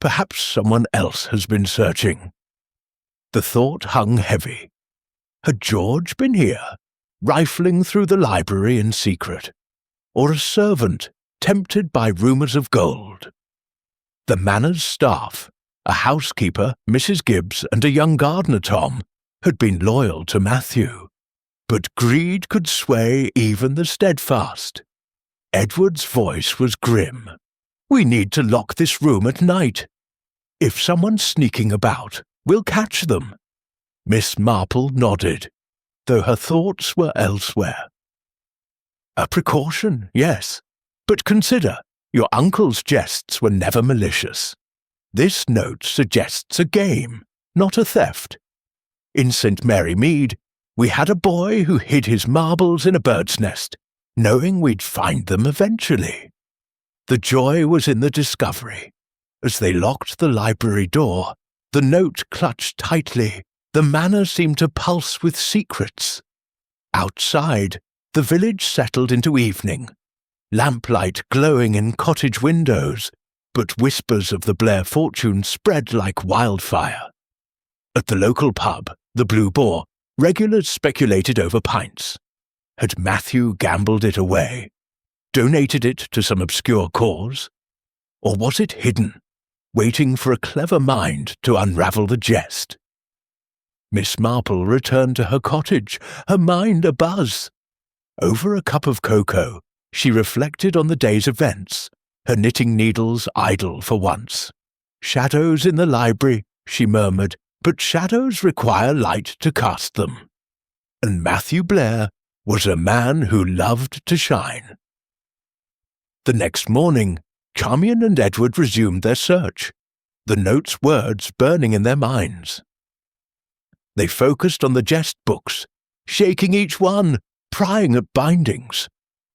Speaker 1: Perhaps someone else has been searching. The thought hung heavy. Had George been here, rifling through the library in secret? Or a servant, tempted by rumours of gold? The manor's staff, a housekeeper, Mrs. Gibbs, and a young gardener, Tom, had been loyal to Matthew. But greed could sway even the steadfast. Edward's voice was grim. We need to lock this room at night. If someone's sneaking about, we'll catch them. Miss Marple nodded, though her thoughts were elsewhere. A precaution, yes, but consider, your uncle's jests were never malicious. This note suggests a game, not a theft. In St. Mary Mead, we had a boy who hid his marbles in a bird's nest, knowing we'd find them eventually. The joy was in the discovery. As they locked the library door, the note clutched tightly. The manor seemed to pulse with secrets. Outside, the village settled into evening, lamplight glowing in cottage windows, but whispers of the Blair fortune spread like wildfire. At the local pub, the Blue Boar, regulars speculated over pints. Had Matthew gambled it away? Donated it to some obscure cause? Or was it hidden, waiting for a clever mind to unravel the jest? Miss Marple returned to her cottage, her mind abuzz. Over a cup of cocoa, she reflected on the day's events, her knitting needles idle for once. Shadows in the library, she murmured, but shadows require light to cast them. And Matthew Blair was a man who loved to shine. The next morning, Charmian and Edward resumed their search, the note's words burning in their minds. They focused on the jest books, shaking each one, prying at bindings,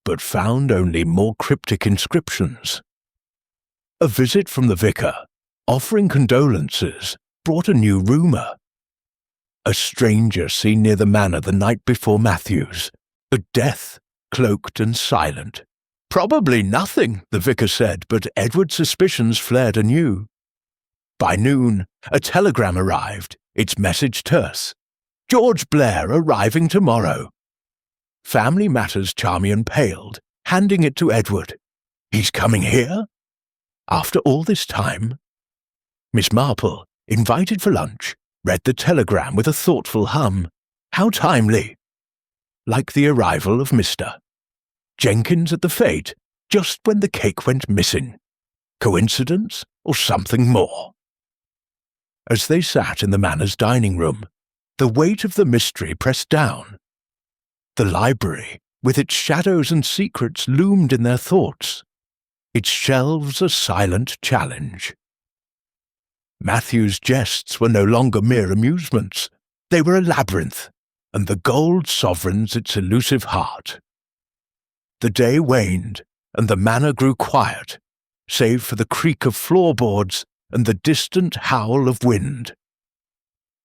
Speaker 1: but found only more cryptic inscriptions. A visit from the vicar, offering condolences, brought a new rumour. A stranger seen near the manor the night before Matthew's, a death, cloaked and silent. Probably nothing, the vicar said, but Edward's suspicions flared anew. By noon, a telegram arrived, its message terse. George Blair arriving tomorrow. Family Matters Charmian paled, handing it to Edward. He's coming here? After all this time? Miss Marple, invited for lunch, read the telegram with a thoughtful hum. How timely! Like the arrival of Mr. Jenkins at the fete, just when the cake went missing. Coincidence or something more? As they sat in the manor's dining room, the weight of the mystery pressed down. The library, with its shadows and secrets, loomed in their thoughts, its shelves a silent challenge. Matthew's jests were no longer mere amusements. They were a labyrinth, and the gold sovereigns its elusive heart. The day waned, and the manor grew quiet, save for the creak of floorboards and the distant howl of wind.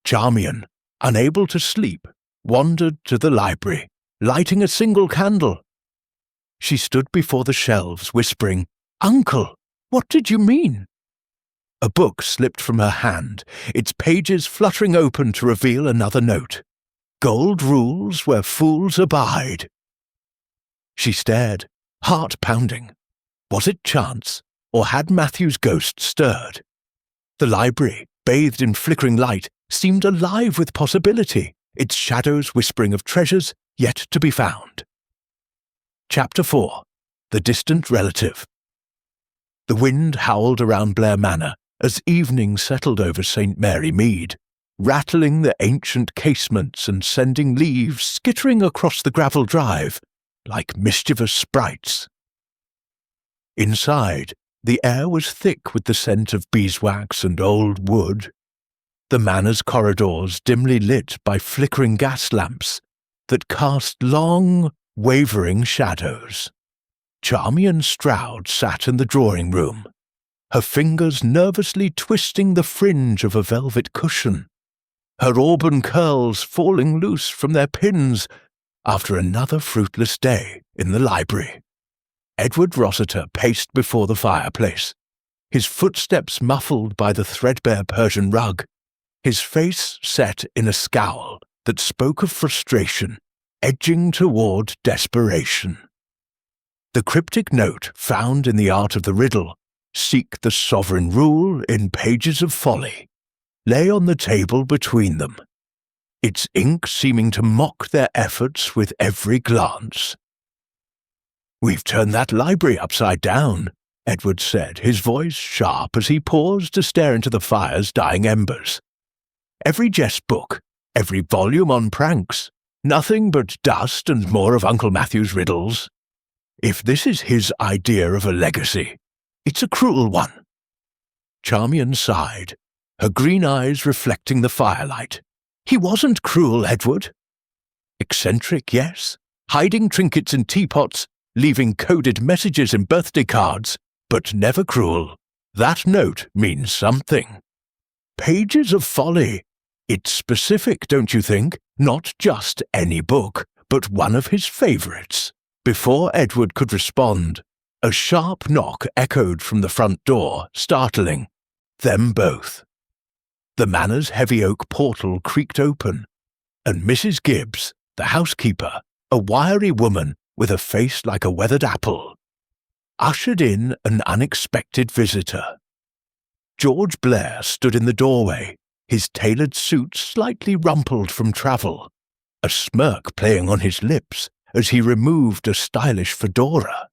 Speaker 1: Charmian, unable to sleep, wandered to the library, lighting a single candle. She stood before the shelves, whispering, "Uncle, what did you mean?" A book slipped from her hand, its pages fluttering open to reveal another note. Gold rules where fools abide. She stared, heart pounding. Was it chance, or had Matthew's ghost stirred? The library, bathed in flickering light, seemed alive with possibility, its shadows whispering of treasures yet to be found. Chapter 4. The Distant Relative. The wind howled around Blair Manor as evening settled over St. Mary Mead, rattling the ancient casements and sending leaves skittering across the gravel drive like mischievous sprites. Inside, the air was thick with the scent of beeswax and old wood, the manor's corridors dimly lit by flickering gas lamps that cast long, wavering shadows. Charmian Stroud sat in the drawing-room, her fingers nervously twisting the fringe of a velvet cushion. her auburn curls falling loose from their pins after another fruitless day in the library. Edward Rossiter paced before the fireplace, his footsteps muffled by the threadbare Persian rug, his face set in a scowl that spoke of frustration, edging toward desperation. The cryptic note found in the art of the riddle, "Seek the sovereign rule in pages of folly," lay on the table between them, its ink seeming to mock their efforts with every glance. "We've turned that library upside down," Edward said, his voice sharp as he paused to stare into the fire's dying embers. "Every jest book, every volume on pranks, nothing but dust and more of Uncle Matthew's riddles. If this is his idea of a legacy, it's a cruel one." Charmian sighed, her green eyes reflecting the firelight. "He wasn't cruel, Edward. Eccentric, yes, hiding trinkets in teapots, leaving coded messages in birthday cards, but never cruel. That note means something. Pages of folly. It's specific, don't you think? Not just any book, but one of his favourites." Before Edward could respond, a sharp knock echoed from the front door, startling them both. The manor's heavy oak portal creaked open, and Mrs. Gibbs, the housekeeper, a wiry woman with a face like a weathered apple, ushered in an unexpected visitor. George Blair stood in the doorway, his tailored suit slightly rumpled from travel, a smirk playing on his lips as he removed a stylish fedora.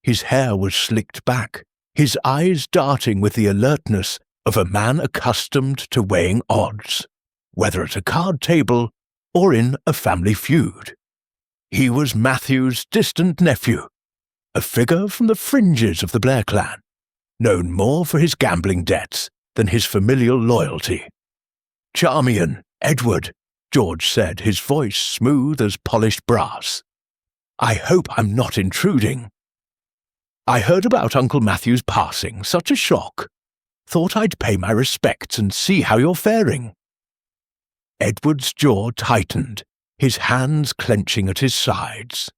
Speaker 1: His hair was slicked back, his eyes darting with the alertness of a man accustomed to weighing odds, whether at a card table or in a family feud. He was Matthew's distant nephew, a figure from the fringes of the Blair clan, known more for his gambling debts than his familial loyalty. "Charmian, Edward," George said, his voice smooth as polished brass. "I hope I'm not intruding. I heard about Uncle Matthew's passing, such a shock. Thought I'd pay my respects and see how you're faring." Edward's jaw tightened, his hands clenching at his sides.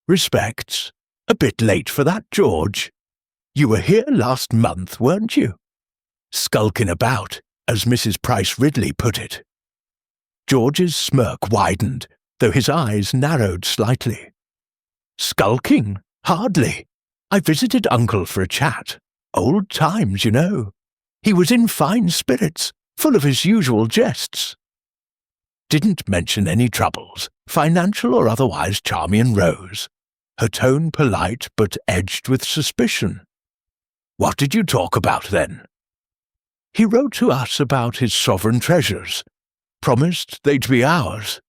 Speaker 1: "Respects? A bit late for that, George. You were here last month, weren't you? Skulking about, as Mrs. Price Ridley put it." George's smirk widened, though his eyes narrowed slightly. "Skulking? Hardly. I visited Uncle for a chat. Old times, you know. He was in fine spirits, full of his usual jests." Didn't mention any troubles, financial or otherwise. Charmian rose, her tone polite but edged with suspicion. "What did you talk about then?" "He wrote to us about his sovereign treasures. Promised they'd be ours.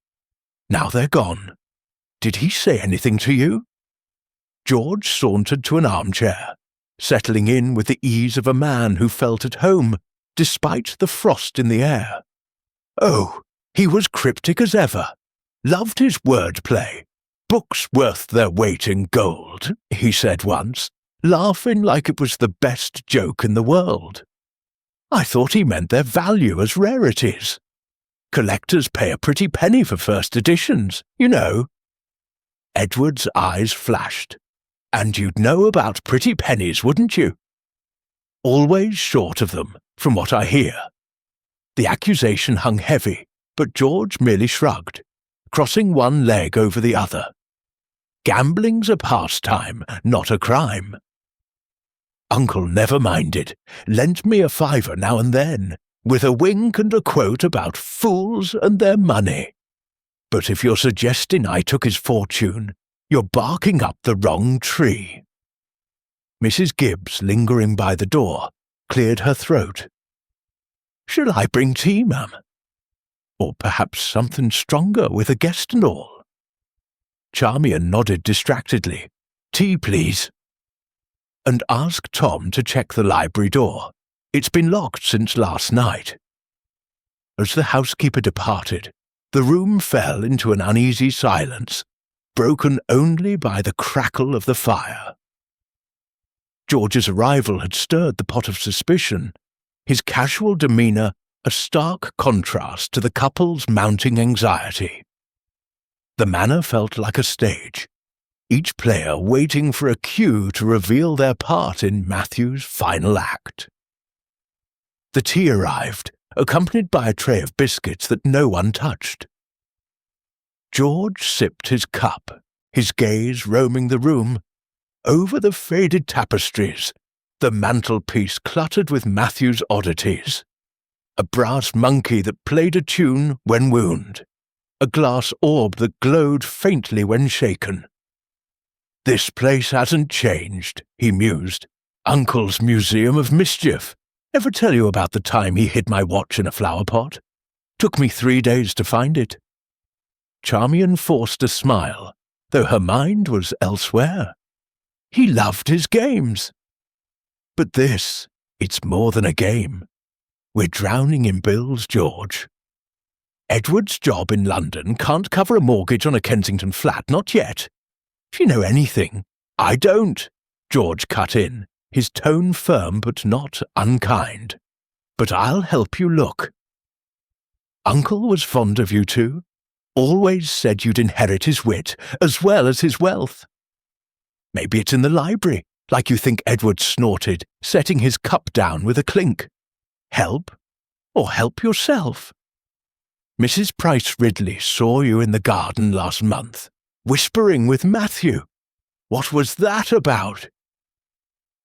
Speaker 1: Now they're gone. Did he say anything to you?" George sauntered to an armchair, settling in with the ease of a man who felt at home, despite the frost in the air. "Oh, he was cryptic as ever. Loved his wordplay. Books worth their weight in gold," he said once, laughing like it was the best joke in the world. "I thought he meant their value as rarities. Collectors pay a pretty penny for first editions, you know." Edward's eyes flashed. "And you'd know about pretty pennies, wouldn't you?" "Always short of them, from what I hear." The accusation hung heavy, but George merely shrugged, crossing one leg over the other. "Gambling's a pastime, not a crime. Uncle never minded, lent me a fiver now and then, with a wink and a quote about fools and their money. But if you're suggesting I took his fortune, you're barking up the wrong tree." Mrs. Gibbs, lingering by the door, cleared her throat. "Shall I bring tea, ma'am? Or perhaps something stronger with a guest and all?" Charmian nodded distractedly. "Tea, please." "And ask Tom to check the library door. It's been locked since last night." As the housekeeper departed, the room fell into an uneasy silence, broken only by the crackle of the fire. George's arrival had stirred the pot of suspicion, his casual demeanour a stark contrast to the couple's mounting anxiety. The manor felt like a stage, each player waiting for a cue to reveal their part in Matthew's final act. The tea arrived, accompanied by a tray of biscuits that no one touched. George sipped his cup, his gaze roaming the room, over the faded tapestries, the mantelpiece cluttered with Matthew's oddities, a brass monkey that played a tune when wound, a glass orb that glowed faintly when shaken. "This place hasn't changed," he mused. "Uncle's museum of mischief. Ever tell you about the time he hid my watch in a flower pot? Took me 3 days to find it." Charmian forced a smile, though her mind was elsewhere. He loved his games. But this, it's more than a game. We're drowning in bills, George. Edward's job in London can't cover a mortgage on a Kensington flat, not yet. If you know anything, I don't, George cut in, his tone firm but not unkind. But I'll help you look. Uncle was fond of you too. Always said you'd inherit his wit as well as his wealth. Maybe it's in the library, like you think Edward snorted, setting his cup down with a clink. Help? Or help yourself? Mrs. Price Ridley saw you in the garden last month, whispering with Matthew. What was that about?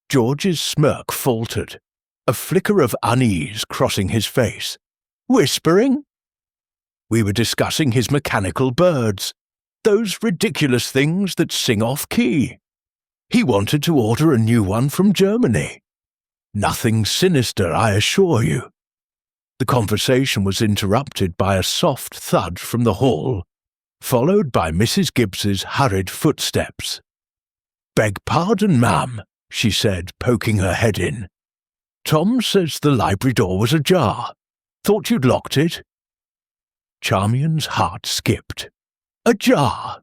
Speaker 1: George's smirk faltered, a flicker of unease crossing his face. Whispering? We were discussing his mechanical birds, those ridiculous things that sing off-key. He wanted to order a new one from Germany. Nothing sinister, I assure you. The conversation was interrupted by a soft thud from the hall, followed by Mrs. Gibbs's hurried footsteps. "Beg pardon, ma'am," she said, poking her head in. "Tom says the library door was ajar. Thought you'd locked it." Charmian's heart skipped. Ajar?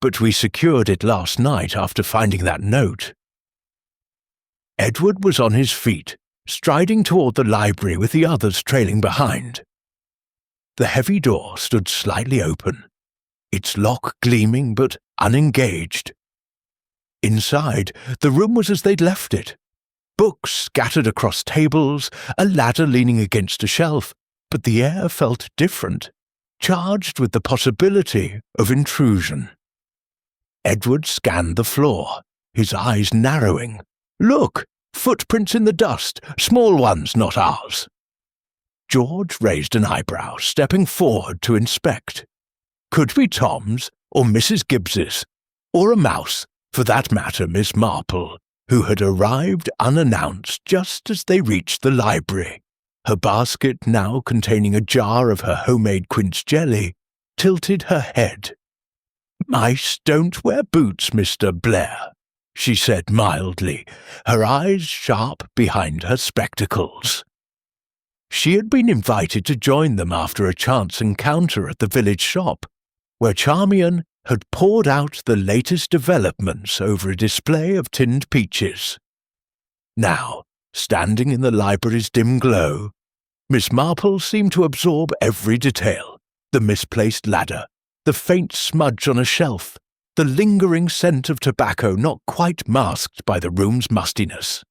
Speaker 1: But we secured it last night after finding that note. Edward was on his feet, striding toward the library with the others trailing behind. The heavy door stood slightly open, its lock gleaming but unengaged. Inside, the room was as they'd left it. Books scattered across tables, a ladder leaning against a shelf, but the air felt different, charged with the possibility of intrusion. Edward scanned the floor, his eyes narrowing. "Look! Footprints in the dust, small ones, not ours." George raised an eyebrow, stepping forward to inspect. Could be Tom's, or Mrs. Gibbs's, or a mouse, for that matter Miss Marple, who had arrived unannounced just as they reached the library, her basket now containing a jar of her homemade quince jelly, tilted her head. "Mice don't wear boots, Mr. Blair," she said mildly, her eyes sharp behind her spectacles. She had been invited to join them after a chance encounter at the village shop, where Charmian had poured out the latest developments over a display of tinned peaches. Now, standing in the library's dim glow, Miss Marple seemed to absorb every detail, the misplaced ladder, the faint smudge on a shelf, the lingering scent of tobacco not quite masked by the room's mustiness.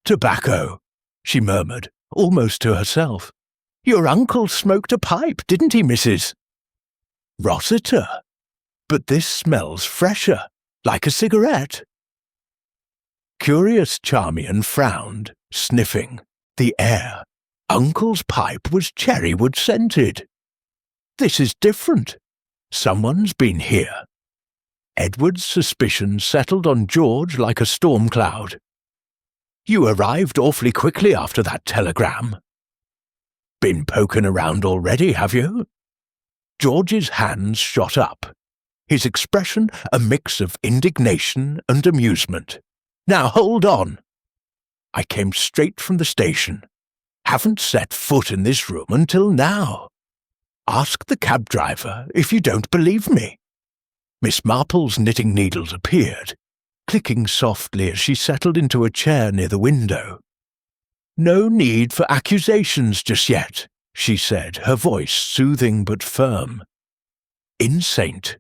Speaker 1: "Tobacco," she murmured, almost to herself. "Your uncle smoked a pipe, didn't he, Mrs.?" "Rossiter. But this smells fresher, like a cigarette." Curious Charmian frowned, sniffing. The air. Uncle's pipe was cherrywood scented. This is different. Someone's been here. Edward's suspicion settled on George like a storm cloud. "You arrived awfully quickly after that telegram." "Been poking around already, have you?" George's hands shot up, his expression a mix of indignation and amusement. "Now hold on. I came straight from the station. Haven't set foot in this room until now. Ask the cab driver if you don't believe me." Miss Marple's knitting needles appeared, clicking softly as she settled into a chair near the window. No need for accusations just yet, she said, her voice soothing but firm. In St.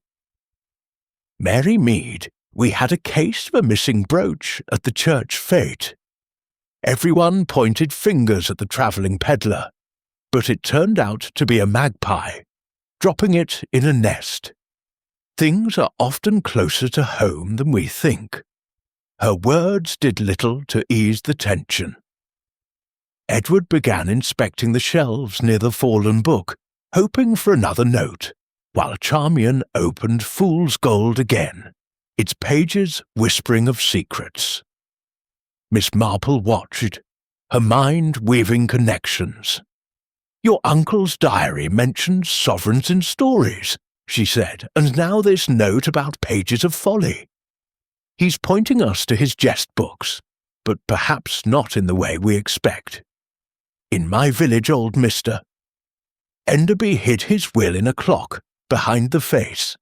Speaker 1: Mary Mead, we had a case of a missing brooch at the church fete. Everyone pointed fingers at the travelling peddler, but it turned out to be a magpie, dropping it in a nest. Things are often closer to home than we think. Her words did little to ease the tension. Edward began inspecting the shelves near the fallen book, hoping for another note, while Charmian opened Fool's Gold again, its pages whispering of secrets. Miss Marple watched, her mind weaving connections. Your uncle's diary mentions sovereigns in stories, she said, and now this note about pages of folly. He's pointing us to his jest books, but perhaps not in the way we expect. In my village, old mister. Enderby hid his will in a clock behind the face.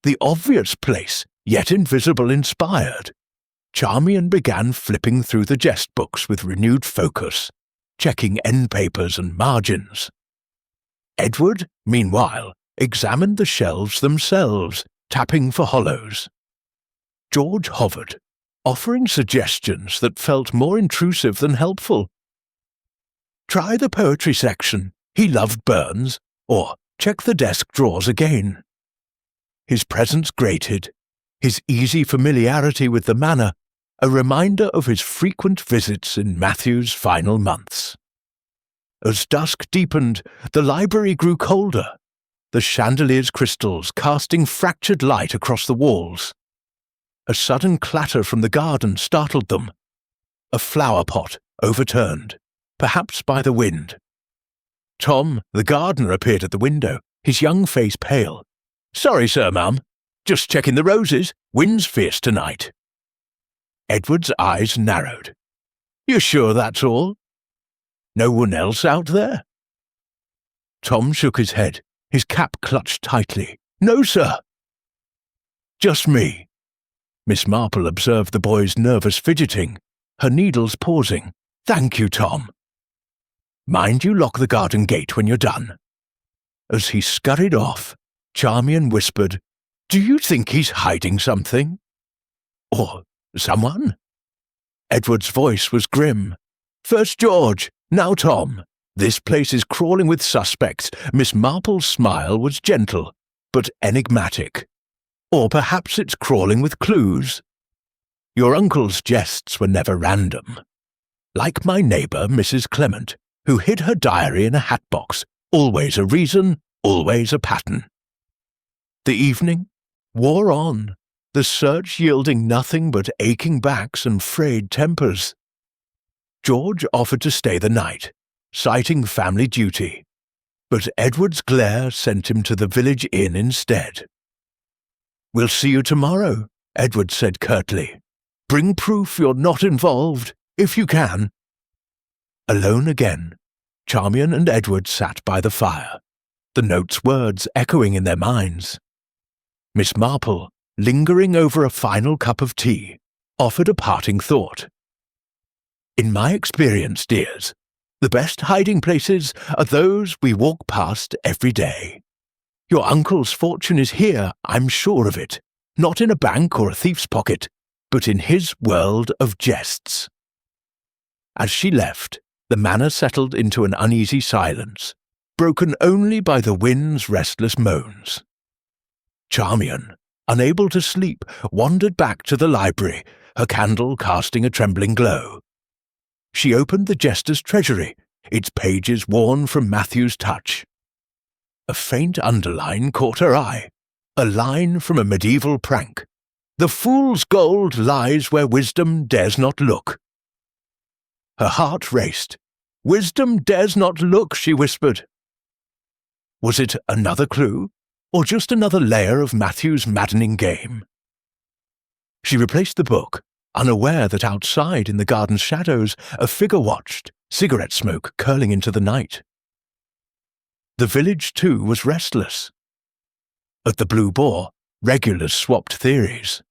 Speaker 1: The obvious place, yet invisible, inspired. Charmian began flipping through the jest books with renewed focus, checking end papers and margins. Edward, meanwhile, examined the shelves themselves, tapping for hollows. George hovered, offering suggestions that felt more intrusive than helpful. Try the poetry section, he loved Burns, or check the desk drawers again. His presence grated, his easy familiarity with the manor, a reminder of his frequent visits in Matthew's final months. As dusk deepened, the library grew colder, the chandelier's crystals casting fractured light across the walls. A sudden clatter from the garden startled them. A flower pot overturned, perhaps by the wind. Tom, the gardener, appeared at the window, his young face pale. "Sorry, sir, ma'am. Just checking the roses. Wind's fierce tonight." Edward's eyes narrowed. "You're sure that's all? No one else out there?" Tom shook his head, his cap clutched tightly. "No, sir." "Just me." Miss Marple observed the boy's nervous fidgeting, her needles pausing. "Thank you, Tom. Mind you lock the garden gate when you're done." As he scurried off, Charmian whispered, "Do you think he's hiding something? Or someone?" Edward's voice was grim. "First George, now Tom. This place is crawling with suspects." Miss Marple's smile was gentle, but enigmatic. "Or perhaps it's crawling with clues. Your uncle's jests were never random. Like my neighbour, Mrs. Clement, who hid her diary in a hatbox, always a reason, always a pattern." The evening wore on, the search yielding nothing but aching backs and frayed tempers. George offered to stay the night, citing family duty, but Edward's glare sent him to the village inn instead. "We'll see you tomorrow," Edward said curtly. "Bring proof you're not involved, if you can." Alone again, Charmian and Edward sat by the fire, the note's words echoing in their minds. Miss Marple, lingering over a final cup of tea, offered a parting thought. "In my experience, dears, the best hiding places are those we walk past every day. Your uncle's fortune is here, I'm sure of it, not in a bank or a thief's pocket, but in his world of jests." As she left, the manor settled into an uneasy silence, broken only by the wind's restless moans. Charmian, unable to sleep, wandered back to the library, her candle casting a trembling glow. She opened the Jester's Treasury, its pages worn from Matthew's touch. A faint underline caught her eye, a line from a medieval prank. "The fool's gold lies where wisdom dares not look." Her heart raced. "Wisdom dares not look," she whispered. Was it another clue, or just another layer of Matthew's maddening game? She replaced the book, unaware that outside in the garden's shadows a figure watched, cigarette smoke curling into the night. The village, too, was restless. At the Blue Boar, regulars swapped theories.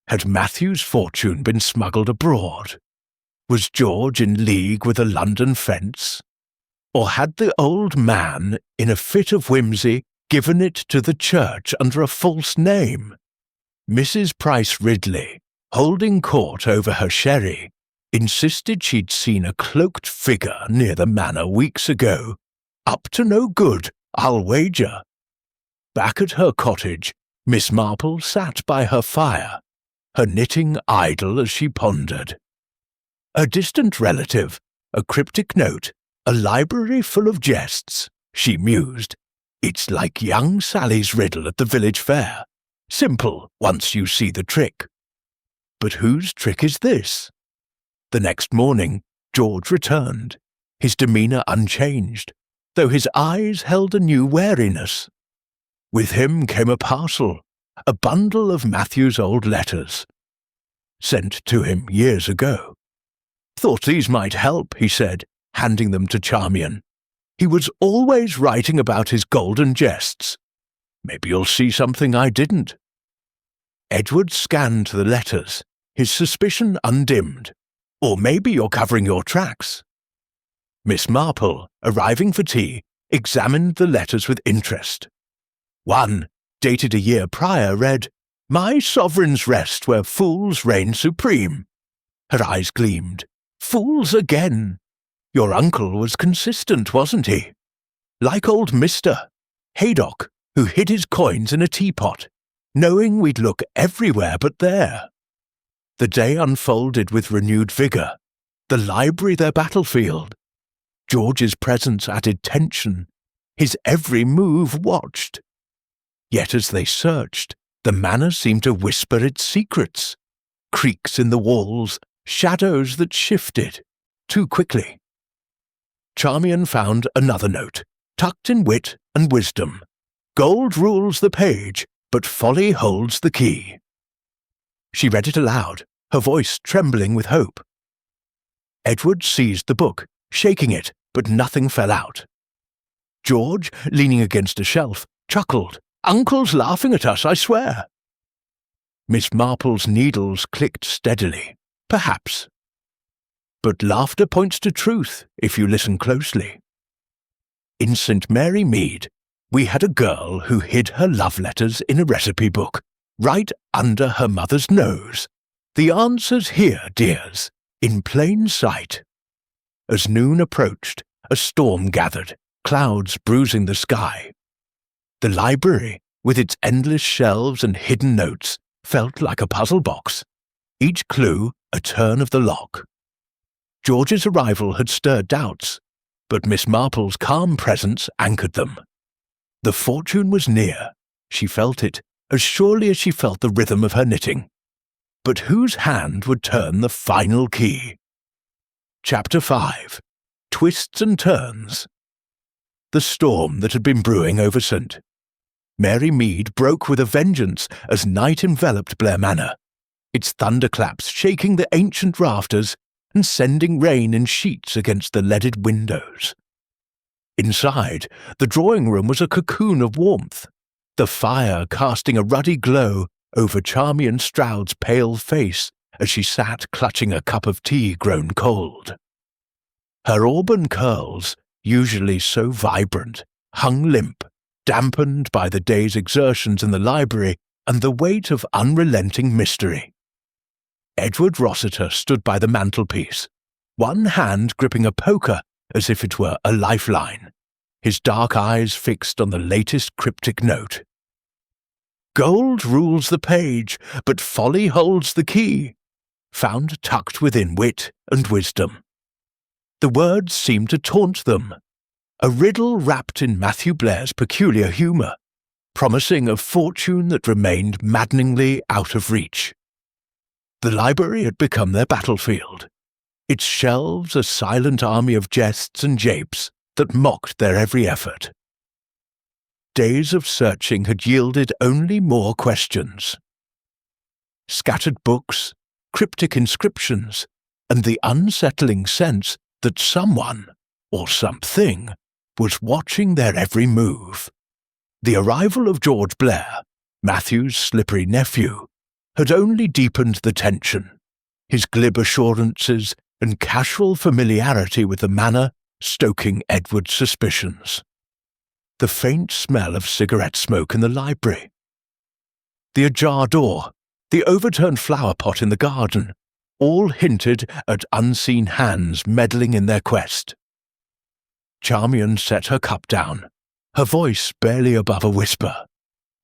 Speaker 1: Had Matthew's fortune been smuggled abroad? Was George in league with a London fence? Or had the old man, in a fit of whimsy, given it to the church under a false name? Mrs. Price Ridley, holding court over her sherry, insisted she'd seen a cloaked figure near the manor weeks ago. Up to no good, I'll wager. Back at her cottage, Miss Marple sat by her fire, her knitting idle as she pondered. A distant relative, a cryptic note, a library full of jests, she mused. It's like young Sally's riddle at the village fair. Simple, once you see the trick. But whose trick is this? The next morning, George returned, his demeanour unchanged, though his eyes held a new wariness. With him came a parcel, a bundle of Matthew's old letters, sent to him years ago. Thought these might help, he said, handing them to Charmian. He was always writing about his golden jests. Maybe you'll see something I didn't. Edward scanned the letters, his suspicion undimmed. Or maybe you're covering your tracks. Miss Marple, arriving for tea, examined the letters with interest. One, dated a year prior, read, "My sovereign's rest where fools reign supreme." Her eyes gleamed. Fools again. Your uncle was consistent, wasn't he? Like old Mr. Haydock, who hid his coins in a teapot, knowing we'd look everywhere but there. The day unfolded with renewed vigour, the library their battlefield. George's presence added tension, his every move watched. Yet as they searched, the manor seemed to whisper its secrets, creaks in the walls, shadows that shifted too quickly. Charmian found another note, tucked in wit and wisdom. Gold rules the page, but folly holds the key. She read it aloud, her voice trembling with hope. Edward seized the book, shaking it, but nothing fell out. George, leaning against a shelf, chuckled. Uncle's laughing at us, I swear. Miss Marple's needles clicked steadily. Perhaps. But laughter points to truth, if you listen closely. In St. Mary Mead, we had a girl who hid her love letters in a recipe book, right under her mother's nose. The answer's here, dears, in plain sight. As noon approached, a storm gathered, clouds bruising the sky. The library, with its endless shelves and hidden notes, felt like a puzzle box, each clue a turn of the lock. George's arrival had stirred doubts, but Miss Marple's calm presence anchored them. The fortune was near. She felt it, as surely as she felt the rhythm of her knitting. But whose hand would turn the final key? Chapter 5. Twists and Turns. The storm that had been brewing over St. Mary Mead broke with a vengeance as night enveloped Blair Manor, its thunderclaps shaking the ancient rafters and sending rain in sheets against the leaded windows. Inside, the drawing-room was a cocoon of warmth, the fire casting a ruddy glow over Charmian Stroud's pale face as she sat clutching a cup of tea grown cold. Her auburn curls, usually so vibrant, hung limp, dampened by the day's exertions in the library and the weight of unrelenting mystery. Edward Rossiter stood by the mantelpiece, one hand gripping a poker as if it were a lifeline, his dark eyes fixed on the latest cryptic note. Gold rules the page, but folly holds the key, found tucked within wit and wisdom. The words seemed to taunt them, a riddle wrapped in Matthew Blair's peculiar humour, promising a fortune that remained maddeningly out of reach. The library had become their battlefield, its shelves a silent army of jests and japes that mocked their every effort. Days of searching had yielded only more questions. Scattered books, cryptic inscriptions, and the unsettling sense that someone, or something, was watching their every move. The arrival of George Blair, Matthew's slippery nephew, had only deepened the tension, his glib assurances and casual familiarity with the manor stoking Edward's suspicions. The faint smell of cigarette smoke in the library, the ajar door, the overturned flower pot in the garden, all hinted at unseen hands meddling in their quest. Charmian set her cup down, her voice barely above a whisper.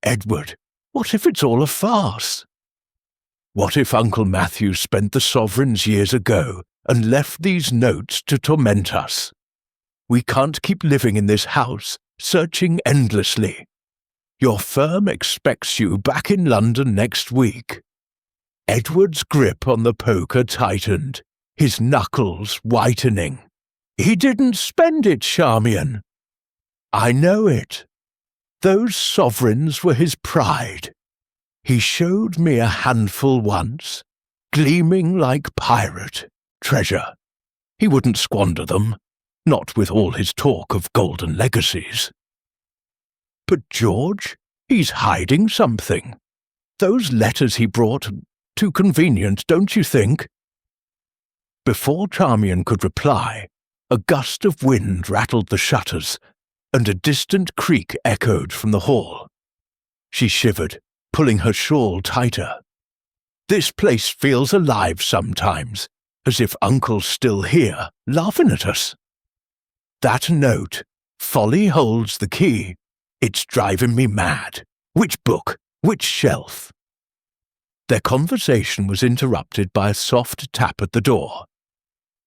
Speaker 1: "Edward, what if it's all a farce? What if Uncle Matthew spent the sovereigns years ago and left these notes to torment us? We can't keep living in this house, searching endlessly. Your firm expects you back in London next week." Edward's grip on the poker tightened, his knuckles whitening. "He didn't spend it, Charmian." "I know it. Those sovereigns were his pride. He showed me a handful once, gleaming like pirate treasure. He wouldn't squander them, not with all his talk of golden legacies." "But George, he's hiding something. Those letters he brought, too convenient, don't you think?" Before Charmian could reply, a gust of wind rattled the shutters, and a distant creak echoed from the hall. She shivered, pulling her shawl tighter. "This place feels alive sometimes, as if Uncle's still here, laughing at us. That note, 'Folly holds the key,' it's driving me mad. Which book? Which shelf?" Their conversation was interrupted by a soft tap at the door.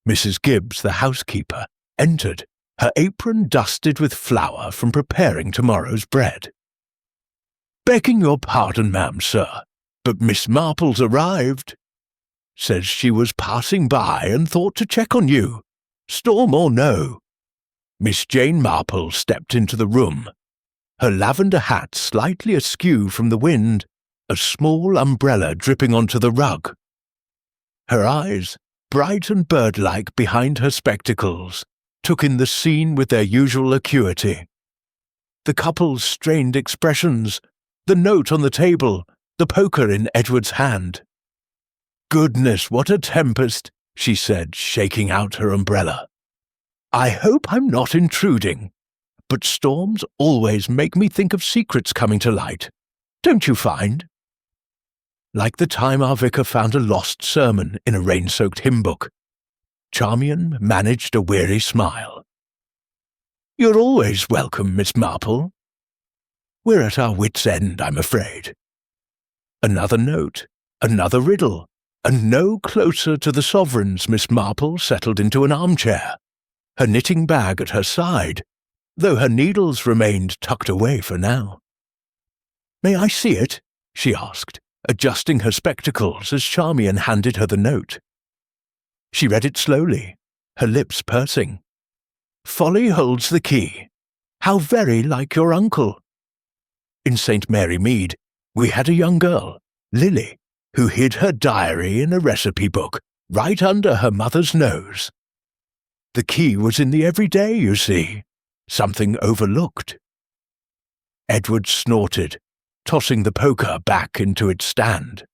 Speaker 1: Mrs. Gibbs, the housekeeper, entered, her apron dusted with flour from preparing tomorrow's bread. "Begging your pardon, ma'am, sir, but Miss Marple's arrived. Says she was passing by and thought to check on you, storm or no." Miss Jane Marple stepped into the room, her lavender hat slightly askew from the wind, a small umbrella dripping onto the rug. Her eyes, bright and bird-like behind her spectacles, took in the scene with their usual acuity. The couple's strained expressions, the note on the table, the poker in Edward's hand. "Goodness, what a tempest," she said, shaking out her umbrella. "I hope I'm not intruding, but storms always make me think of secrets coming to light. Don't you find? Like the time our vicar found a lost sermon in a rain-soaked hymn book." Charmian managed a weary smile. "You're always welcome, Miss Marple. We're at our wits' end, I'm afraid." Another note, another riddle, and no closer to the sovereigns. Miss Marple settled into an armchair, her knitting bag at her side, though her needles remained tucked away for now. "May I see it?" she asked, adjusting her spectacles as Charmian handed her the note. She read it slowly, her lips pursing. "Folly holds the key. How very like your uncle. In St. Mary Mead, we had a young girl, Lily, who hid her diary in a recipe book right under her mother's nose. The key was in the everyday, you see, something overlooked." Edward snorted, tossing the poker back into its stand.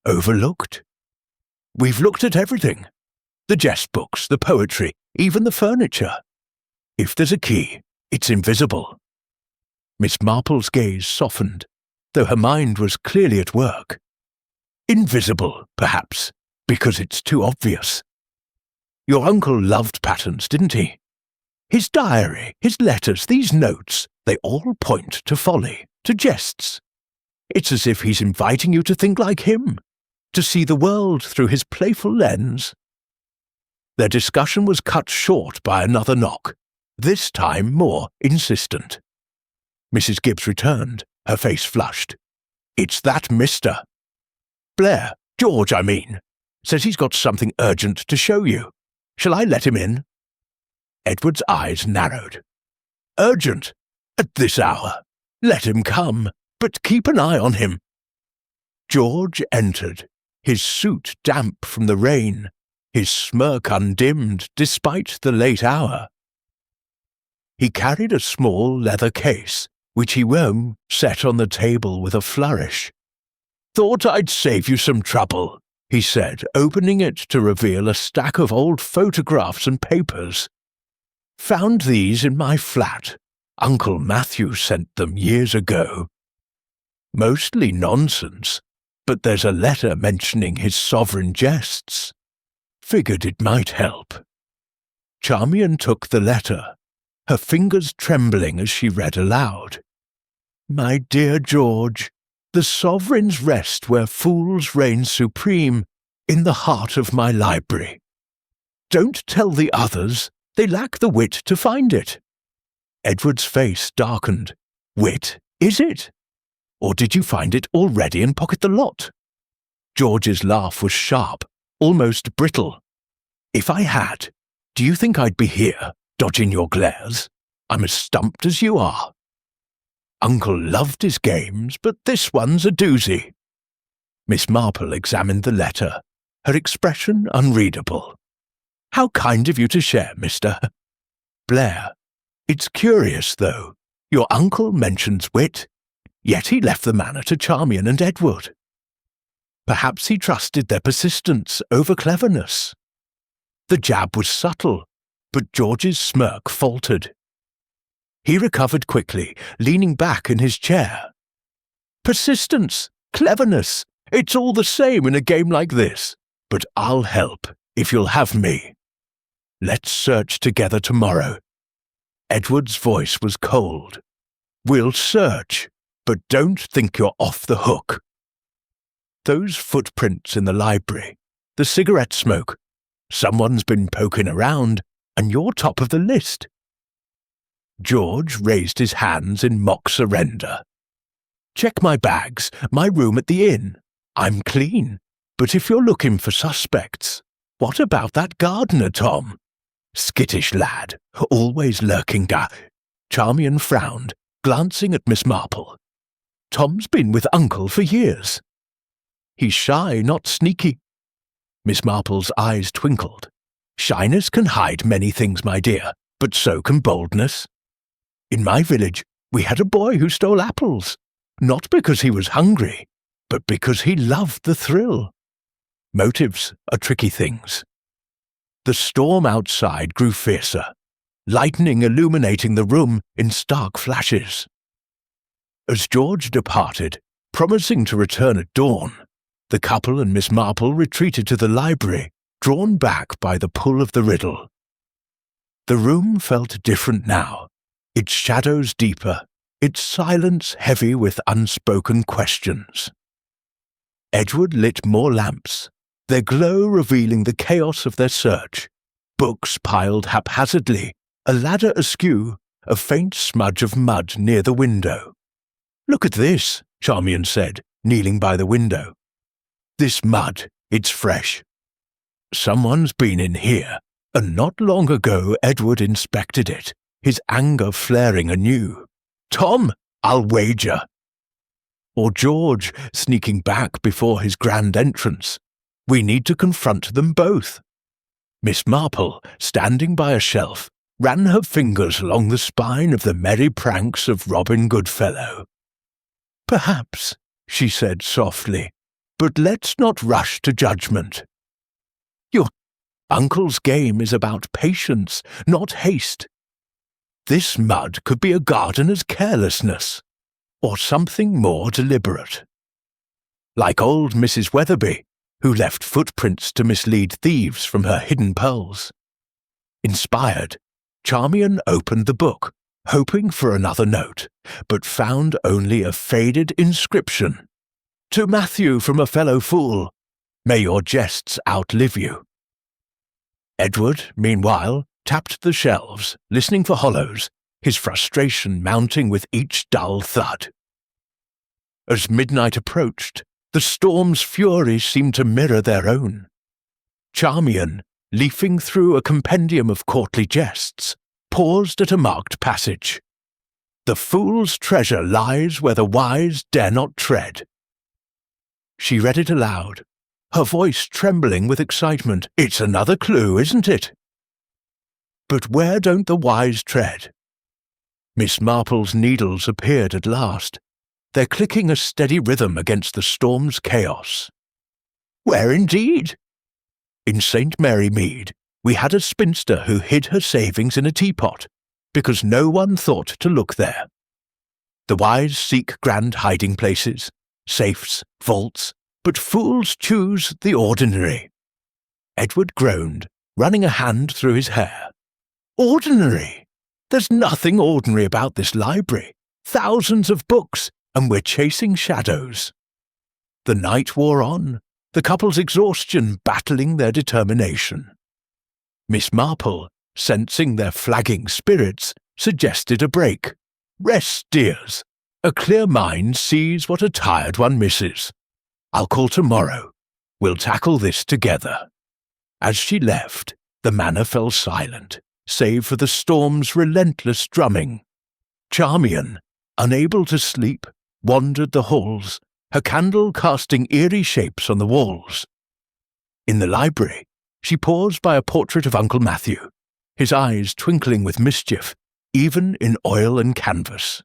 Speaker 1: "Overlooked? We've looked at everything. The jest books, the poetry, even the furniture. If there's a key, it's invisible." Miss Marple's gaze softened, though her mind was clearly at work. "Invisible, perhaps, because it's too obvious. Your uncle loved patterns, didn't he? His diary, his letters, these notes, they all point to folly, to jests. It's as if he's inviting you to think like him, to see the world through his playful lens." Their discussion was cut short by another knock, this time more insistent. Mrs. Gibbs returned, her face flushed. "It's that Mr. Blair, George, I mean. Says he's got something urgent to show you. Shall I let him in?" Edward's eyes narrowed. "Urgent? At this hour? Let him come, but keep an eye on him." George entered, his suit damp from the rain, his smirk undimmed despite the late hour. He carried a small leather case, which he set on the table with a flourish. "Thought I'd save you some trouble," he said, opening it to reveal a stack of old photographs and papers. "Found these in my flat. Uncle Matthew sent them years ago. Mostly nonsense, but there's a letter mentioning his sovereign jests. Figured it might help." Charmian took the letter, her fingers trembling as she read aloud. "My dear George, the sovereigns rest where fools reign supreme, in the heart of my library. Don't tell the others, they lack the wit to find it." Edward's face darkened. "Wit, is it? Or did you find it already and pocket the lot?" George's laugh was sharp, almost brittle. "If I had, do you think I'd be here, dodging your glares? I'm as stumped as you are. Uncle loved his games, but this one's a doozy." Miss Marple examined the letter, her expression unreadable. "How kind of you to share, Mr. Blair. It's curious, though. Your uncle mentions wit, yet he left the manor to Charmian and Edward. Perhaps he trusted their persistence over cleverness." The jab was subtle, but George's smirk faltered. He recovered quickly, leaning back in his chair. "Persistence, cleverness, it's all the same in a game like this, but I'll help, if you'll have me. Let's search together tomorrow." Edward's voice was cold. "We'll search, but don't think you're off the hook. Those footprints in the library, the cigarette smoke, someone's been poking around, and you're top of the list." George raised his hands in mock surrender. "Check my bags, my room at the inn. I'm clean, but if you're looking for suspects, what about that gardener, Tom? Skittish lad, always lurking Charmian frowned, glancing at Miss Marple. "Tom's been with Uncle for years. He's shy, not sneaky." Miss Marple's eyes twinkled. "Shyness can hide many things, my dear, but so can boldness. In my village, we had a boy who stole apples, not because he was hungry, but because he loved the thrill. Motives are tricky things." The storm outside grew fiercer, lightning illuminating the room in stark flashes. As George departed, promising to return at dawn, the couple and Miss Marple retreated to the library, drawn back by the pull of the riddle. The room felt different now, its shadows deeper, its silence heavy with unspoken questions. Edward lit more lamps, their glow revealing the chaos of their search. Books piled haphazardly, a ladder askew, a faint smudge of mud near the window. "Look at this," Charmian said, kneeling by the window. "This mud, it's fresh. Someone's been in here, and not long ago Edward inspected it, his anger flaring anew. Tom, I'll wager." Or George, sneaking back before his grand entrance. We need to confront them both. Miss Marple, standing by a shelf, ran her fingers along the spine of the merry pranks of Robin Goodfellow. "Perhaps," she said softly, "but let's not rush to judgment. Your uncle's game is about patience, not haste. This mud could be a gardener's carelessness, or something more deliberate. Like old Mrs. Weatherby, who left footprints to mislead thieves from her hidden pearls. Inspired, Charmian opened the book, hoping for another note, but found only a faded inscription. "To Matthew from a fellow fool, may your jests outlive you." Edward, meanwhile, tapped the shelves, listening for hollows, his frustration mounting with each dull thud. As midnight approached, the storm's fury seemed to mirror their own. Charmian, leafing through a compendium of courtly jests, paused at a marked passage. "The fool's treasure lies where the wise dare not tread." She read it aloud, her voice trembling with excitement. "It's another clue, isn't it? But where don't the wise tread?" Miss Marple's needles appeared at last, their clicking a steady rhythm against the storm's chaos. Where indeed? In St. Mary Mead, we had a spinster who hid her savings in a teapot, because no one thought to look there. The wise seek grand hiding places, safes, vaults, but fools choose the ordinary. Edward groaned, running a hand through his hair. Ordinary? There's nothing ordinary about this library. Thousands of books, and we're chasing shadows. The night wore on, the couple's exhaustion battling their determination. Miss Marple, sensing their flagging spirits, suggested a break. Rest, dears. A clear mind sees what a tired one misses. I'll call tomorrow. We'll tackle this together. As she left, the manor fell silent, save for the storm's relentless drumming. Charmian, unable to sleep, wandered the halls, her candle casting eerie shapes on the walls. In the library, she paused by a portrait of Uncle Matthew, his eyes twinkling with mischief, even in oil and canvas.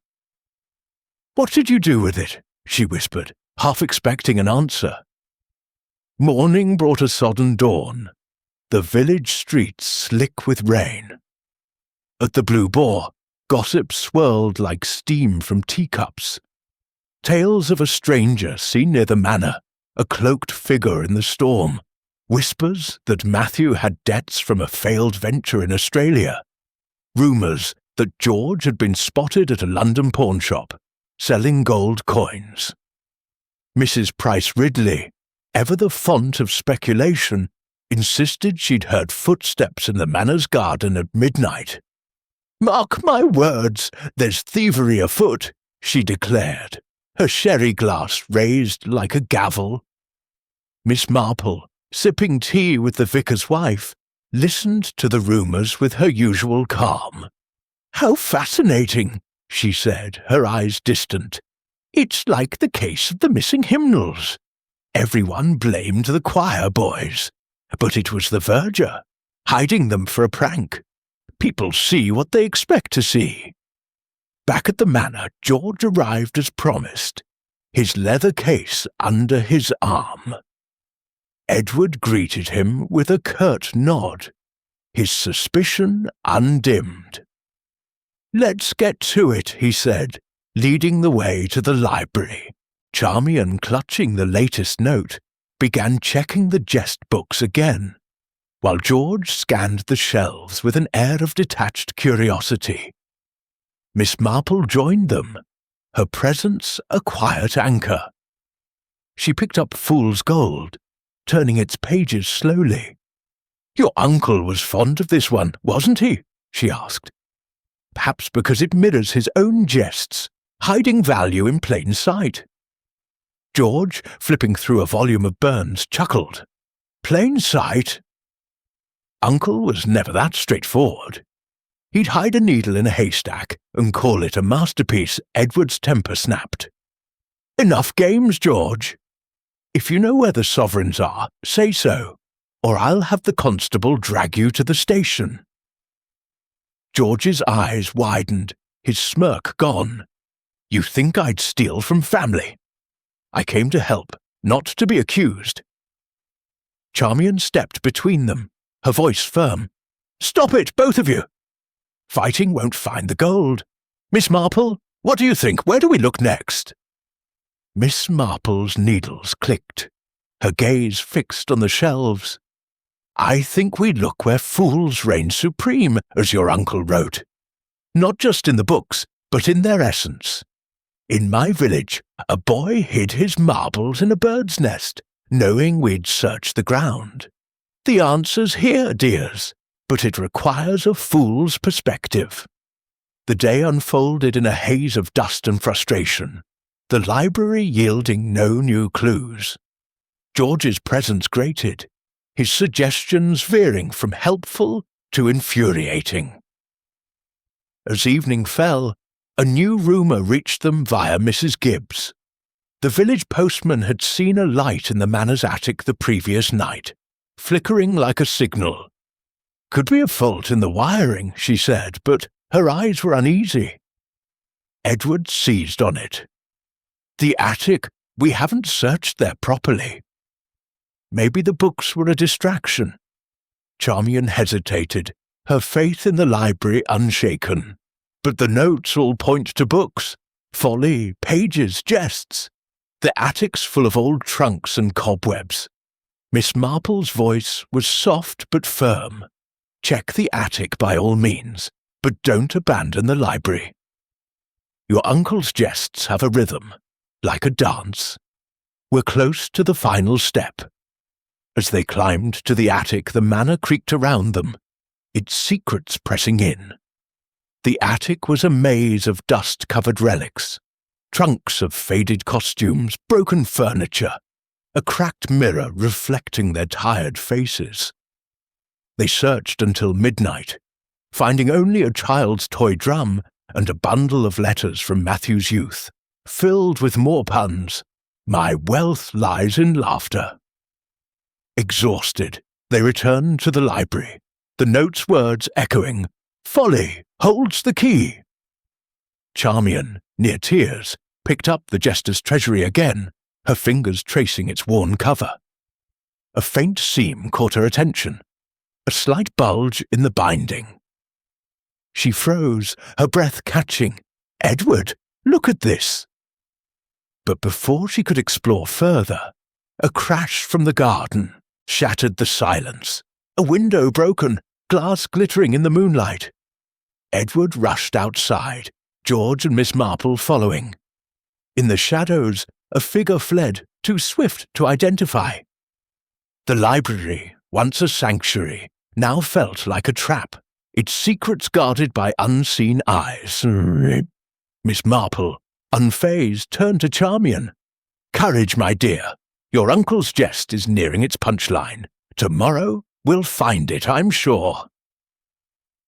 Speaker 1: "What did you do with it?" she whispered, half expecting an answer. Morning brought a sodden dawn, the village streets slick with rain. At the Blue Boar, gossip swirled like steam from teacups. Tales of a stranger seen near the manor, a cloaked figure in the storm, whispers that Matthew had debts from a failed venture in Australia, rumours that George had been spotted at a London pawnshop, selling gold coins. Mrs. Price Ridley, ever the font of speculation, insisted she'd heard footsteps in the manor's garden at midnight. "Mark my words, there's thievery afoot," she declared, her sherry glass raised like a gavel. Miss Marple, sipping tea with the vicar's wife, listened to the rumours with her usual calm. "How fascinating," she said, her eyes distant. "It's like the case of the missing hymnals. Everyone blamed the choir boys, but it was the verger, hiding them for a prank. People see what they expect to see." Back at the manor, George arrived as promised, his leather case under his arm. Edward greeted him with a curt nod, his suspicion undimmed. "Let's get to it," he said, leading the way to the library. Charmian, clutching the latest note, began checking the jest books again, while George scanned the shelves with an air of detached curiosity. Miss Marple joined them, her presence a quiet anchor. She picked up Fool's Gold, turning its pages slowly. "Your uncle was fond of this one, wasn't he?" she asked. "Perhaps because it mirrors his own jests, hiding value in plain sight." George, flipping through a volume of Burns, chuckled. "Plain sight?" Uncle was never that straightforward. He'd hide a needle in a haystack and call it a masterpiece. Edward's temper snapped. "Enough games, George. If you know where the sovereigns are, say so, or I'll have the constable drag you to the station." George's eyes widened, his smirk gone. "You think I'd steal from family? I came to help, not to be accused." Charmian stepped between them, her voice firm. "Stop it, both of you! Fighting won't find the gold. Miss Marple, what do you think? Where do we look next?" Miss Marple's needles clicked, her gaze fixed on the shelves. "I think we look where fools reign supreme, as your uncle wrote. Not just in the books, but in their essence. In my village, a boy hid his marbles in a bird's nest, knowing we'd search the ground. The answer's here, dears, but it requires a fool's perspective." The day unfolded in a haze of dust and frustration, the library yielding no new clues. George's presence grated, his suggestions veering from helpful to infuriating. As evening fell, a new rumour reached them via Mrs. Gibbs. The village postman had seen a light in the manor's attic the previous night, flickering like a signal. "Could be a fault in the wiring," she said, but her eyes were uneasy. Edward seized on it. "The attic, we haven't searched there properly." maybe the books were a distraction. Charmian hesitated, her faith in the library unshaken. But the notes all point to books. Folly, pages, jests. The attic's full of old trunks and cobwebs. Miss Marple's voice was soft but firm. Check the attic by all means, but don't abandon the library. Your uncle's jests have a rhythm, like a dance. We're close to the final step. As they climbed to the attic, the manor creaked around them, its secrets pressing in. The attic was a maze of dust-covered relics, trunks of faded costumes, broken furniture, a cracked mirror reflecting their tired faces. They searched until midnight, finding only a child's toy drum and a bundle of letters from Matthew's youth, filled with more puns. My wealth lies in laughter. Exhausted, they returned to the library, the note's words echoing, Folly holds the key. Charmian, near tears, picked up the Jester's treasury again, her fingers tracing its worn cover. A faint seam caught her attention, a slight bulge in the binding. She froze, her breath catching. Edward, look at this! But before she could explore further, a crash from the garden shattered the silence. A window broken, glass glittering in the moonlight. Edward rushed outside, George and Miss Marple following. In the shadows, a figure fled, too swift to identify. The library, once a sanctuary, now felt like a trap, its secrets guarded by unseen eyes. Miss Marple, unfazed, turned to Charmian. Courage, my dear. Your uncle's jest is nearing its punchline. Tomorrow we'll find it, I'm sure.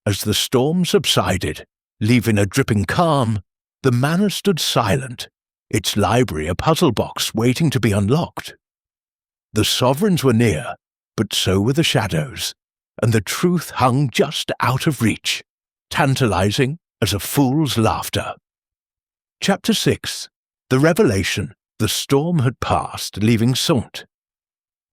Speaker 1: As the storm subsided, leaving a dripping calm, the manor stood silent, its library a puzzle box waiting to be unlocked. The sovereigns were near, but so were the shadows, and the truth hung just out of reach, tantalizing as a fool's laughter. Chapter 6. The Revelation. The storm had passed, leaving Saint.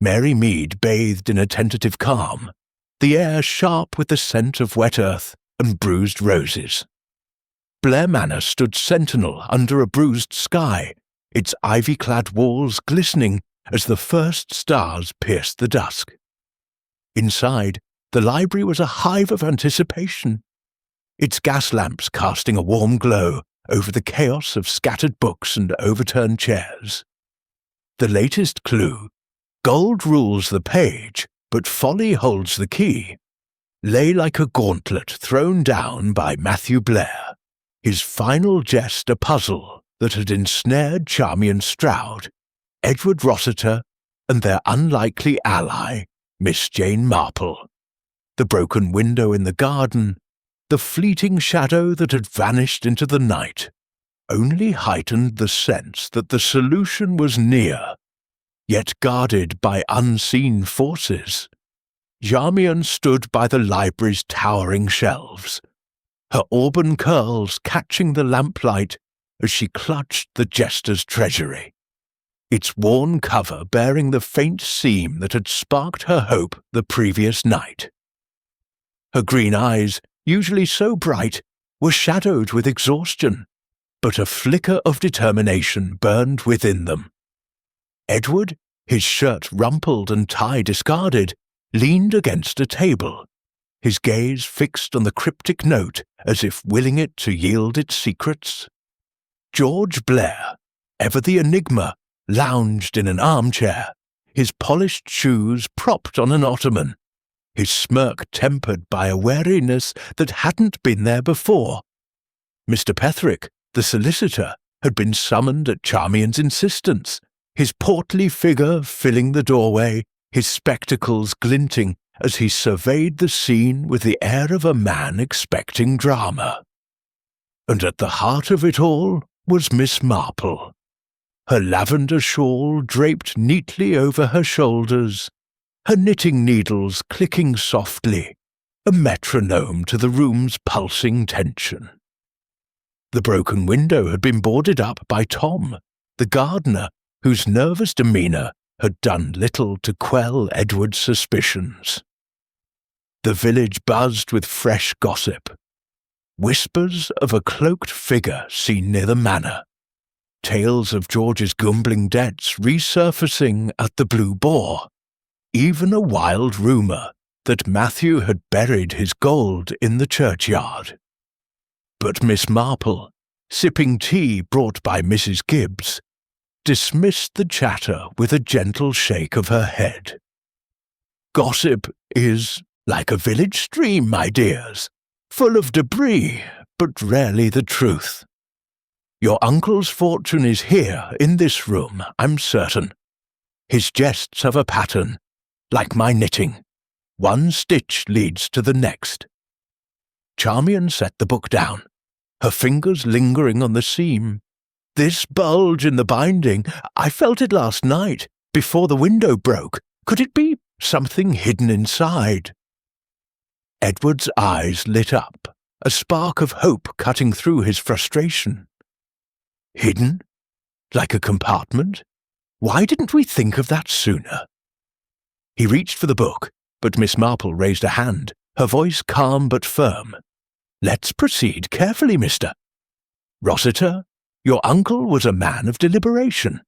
Speaker 1: Mary Mead bathed in a tentative calm, the air sharp with the scent of wet earth and bruised roses. Blair Manor stood sentinel under a bruised sky, its ivy-clad walls glistening as the first stars pierced the dusk. Inside, the library was a hive of anticipation, its gas lamps casting a warm glow over the chaos of scattered books and overturned chairs. The latest clue, gold rules the page, but folly holds the key, lay like a gauntlet thrown down by Matthew Blair, his final jest a puzzle that had ensnared Charmian Stroud, Edward Rossiter, and their unlikely ally, Miss Jane Marple. The broken window in the garden, the fleeting shadow that had vanished into the night, only heightened the sense that the solution was near, yet guarded by unseen forces. Charmian stood by the library's towering shelves, her auburn curls catching the lamplight as she clutched the Jester's treasury, its worn cover bearing the faint seam that had sparked her hope the previous night. Her green eyes, usually so bright, were shadowed with exhaustion, but a flicker of determination burned within them. Edward, his shirt rumpled and tie discarded, leaned against a table, his gaze fixed on the cryptic note as if willing it to yield its secrets. George Blair, ever the enigma, lounged in an armchair, his polished shoes propped on an ottoman, his smirk tempered by a wariness that hadn't been there before. Mr. Petherick, the solicitor, had been summoned at Charmian's insistence, his portly figure filling the doorway, his spectacles glinting as he surveyed the scene with the air of a man expecting drama. And at the heart of it all was Miss Marple, her lavender shawl draped neatly over her shoulders, her knitting needles clicking softly, a metronome to the room's pulsing tension. The broken window had been boarded up by Tom, the gardener, whose nervous demeanour had done little to quell Edward's suspicions. The village buzzed with fresh gossip. Whispers of a cloaked figure seen near the manor. Tales of George's grumbling debts resurfacing at the Blue Boar. Even a wild rumour that Matthew had buried his gold in the churchyard. But Miss Marple, sipping tea brought by Mrs. Gibbs, dismissed the chatter with a gentle shake of her head. Gossip is like a village stream, my dears, full of debris, but rarely the truth. Your uncle's fortune is here, in this room, I'm certain. His jests have a pattern, like my knitting. One stitch leads to the next. Charmian set the book down, her fingers lingering on the seam. This bulge in the binding, I felt it last night, before the window broke. Could it be something hidden inside? Edward's eyes lit up, a spark of hope cutting through his frustration. Hidden? Like a compartment? Why didn't we think of that sooner? He reached for the book, but Miss Marple raised a hand, her voice calm but firm. Let's proceed carefully, mister. Rossiter, your uncle was a man of deliberation.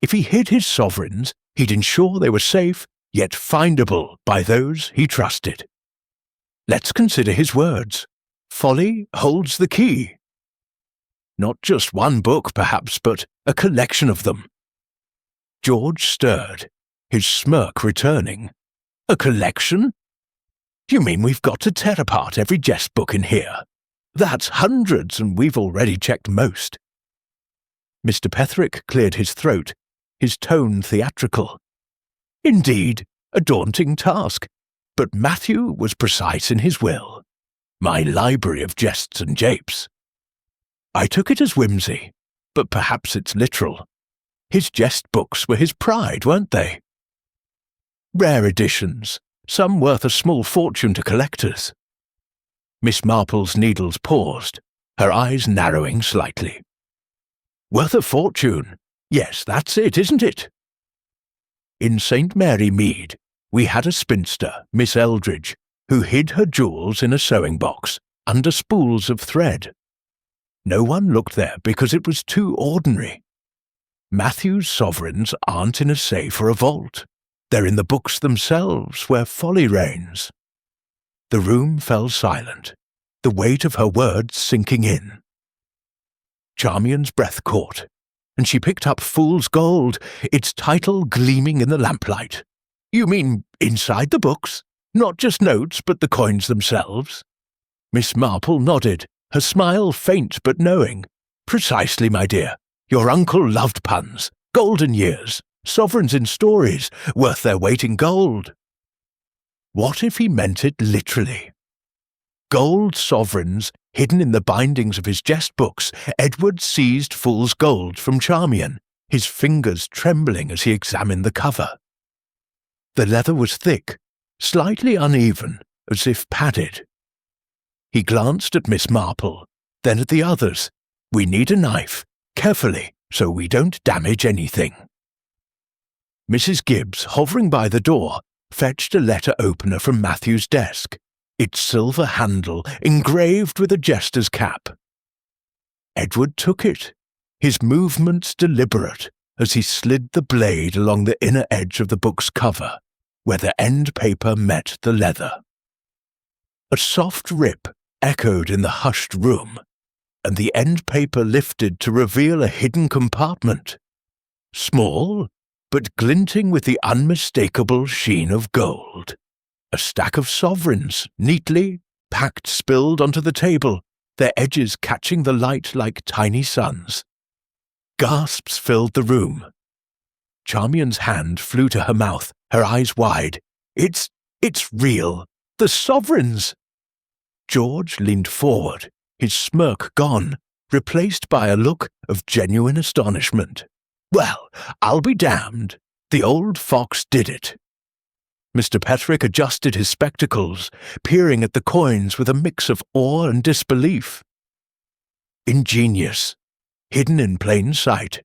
Speaker 1: If he hid his sovereigns, he'd ensure they were safe, yet findable by those he trusted. Let's consider his words. Folly holds the key. Not just one book, perhaps, but a collection of them. George stirred, his smirk returning. A collection? You mean we've got to tear apart every jest book in here? That's hundreds, and we've already checked most. Mr. Petherick cleared his throat, his tone theatrical. Indeed, a daunting task, but Matthew was precise in his will. My library of jests and japes. I took it as whimsy, but perhaps it's literal. His jest books were his pride, weren't they? Rare editions, some worth a small fortune to collectors. Miss Marple's needles paused, her eyes narrowing slightly. Worth a fortune? Yes, that's it, isn't it? In St. Mary Mead, we had a spinster, Miss Eldridge, who hid her jewels in a sewing box, under spools of thread. No one looked there because it was too ordinary. Matthew's sovereigns aren't in a safe or a vault. They're in the books themselves, where folly reigns. The room fell silent, the weight of her words sinking in. Charmian's breath caught, and she picked up Fool's Gold, its title gleaming in the lamplight. You mean inside the books? Not just notes, but the coins themselves? Miss Marple nodded, her smile faint but knowing. Precisely, my dear. Your uncle loved puns. Golden years. Sovereigns in stories, worth their weight in gold. What if he meant it literally? Gold sovereigns, hidden in the bindings of his jest books, Edward seized Fool's Gold from Charmian, his fingers trembling as he examined the cover. The leather was thick, slightly uneven, as if padded. He glanced at Miss Marple, then at the others. We need a knife, carefully, so we don't damage anything. Mrs. Gibbs, hovering by the door, fetched a letter opener from Matthew's desk, its silver handle engraved with a jester's cap. Edward took it, his movements deliberate, as he slid the blade along the inner edge of the book's cover, where the end paper met the leather. A soft rip echoed in the hushed room, and the end paper lifted to reveal a hidden compartment. Small, but glinting with the unmistakable sheen of gold. A stack of sovereigns, neatly packed, spilled onto the table, their edges catching the light like tiny suns. Gasps filled the room. Charmian's hand flew to her mouth, her eyes wide. It's real. The sovereigns! George leaned forward, his smirk gone, replaced by a look of genuine astonishment. Well, I'll be damned. The old fox did it. Mr. Petherick adjusted his spectacles, peering at the coins with a mix of awe and disbelief. Ingenious. Hidden in plain sight.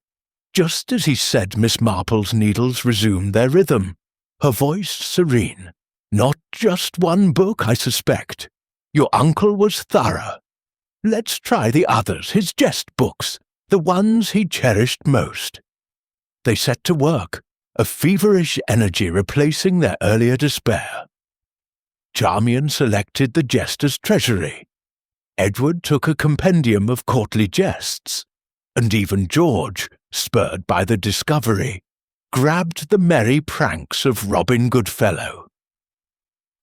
Speaker 1: Just as he said, Miss Marple's needles resumed their rhythm, her voice serene. "Not just one book, I suspect. Your uncle was thorough. Let's try the others, his jest books, the ones he cherished most." They set to work, a feverish energy replacing their earlier despair. Charmian selected the Jester's Treasury. Edward took a compendium of courtly jests, and even George, spurred by the discovery, grabbed the merry pranks of Robin Goodfellow.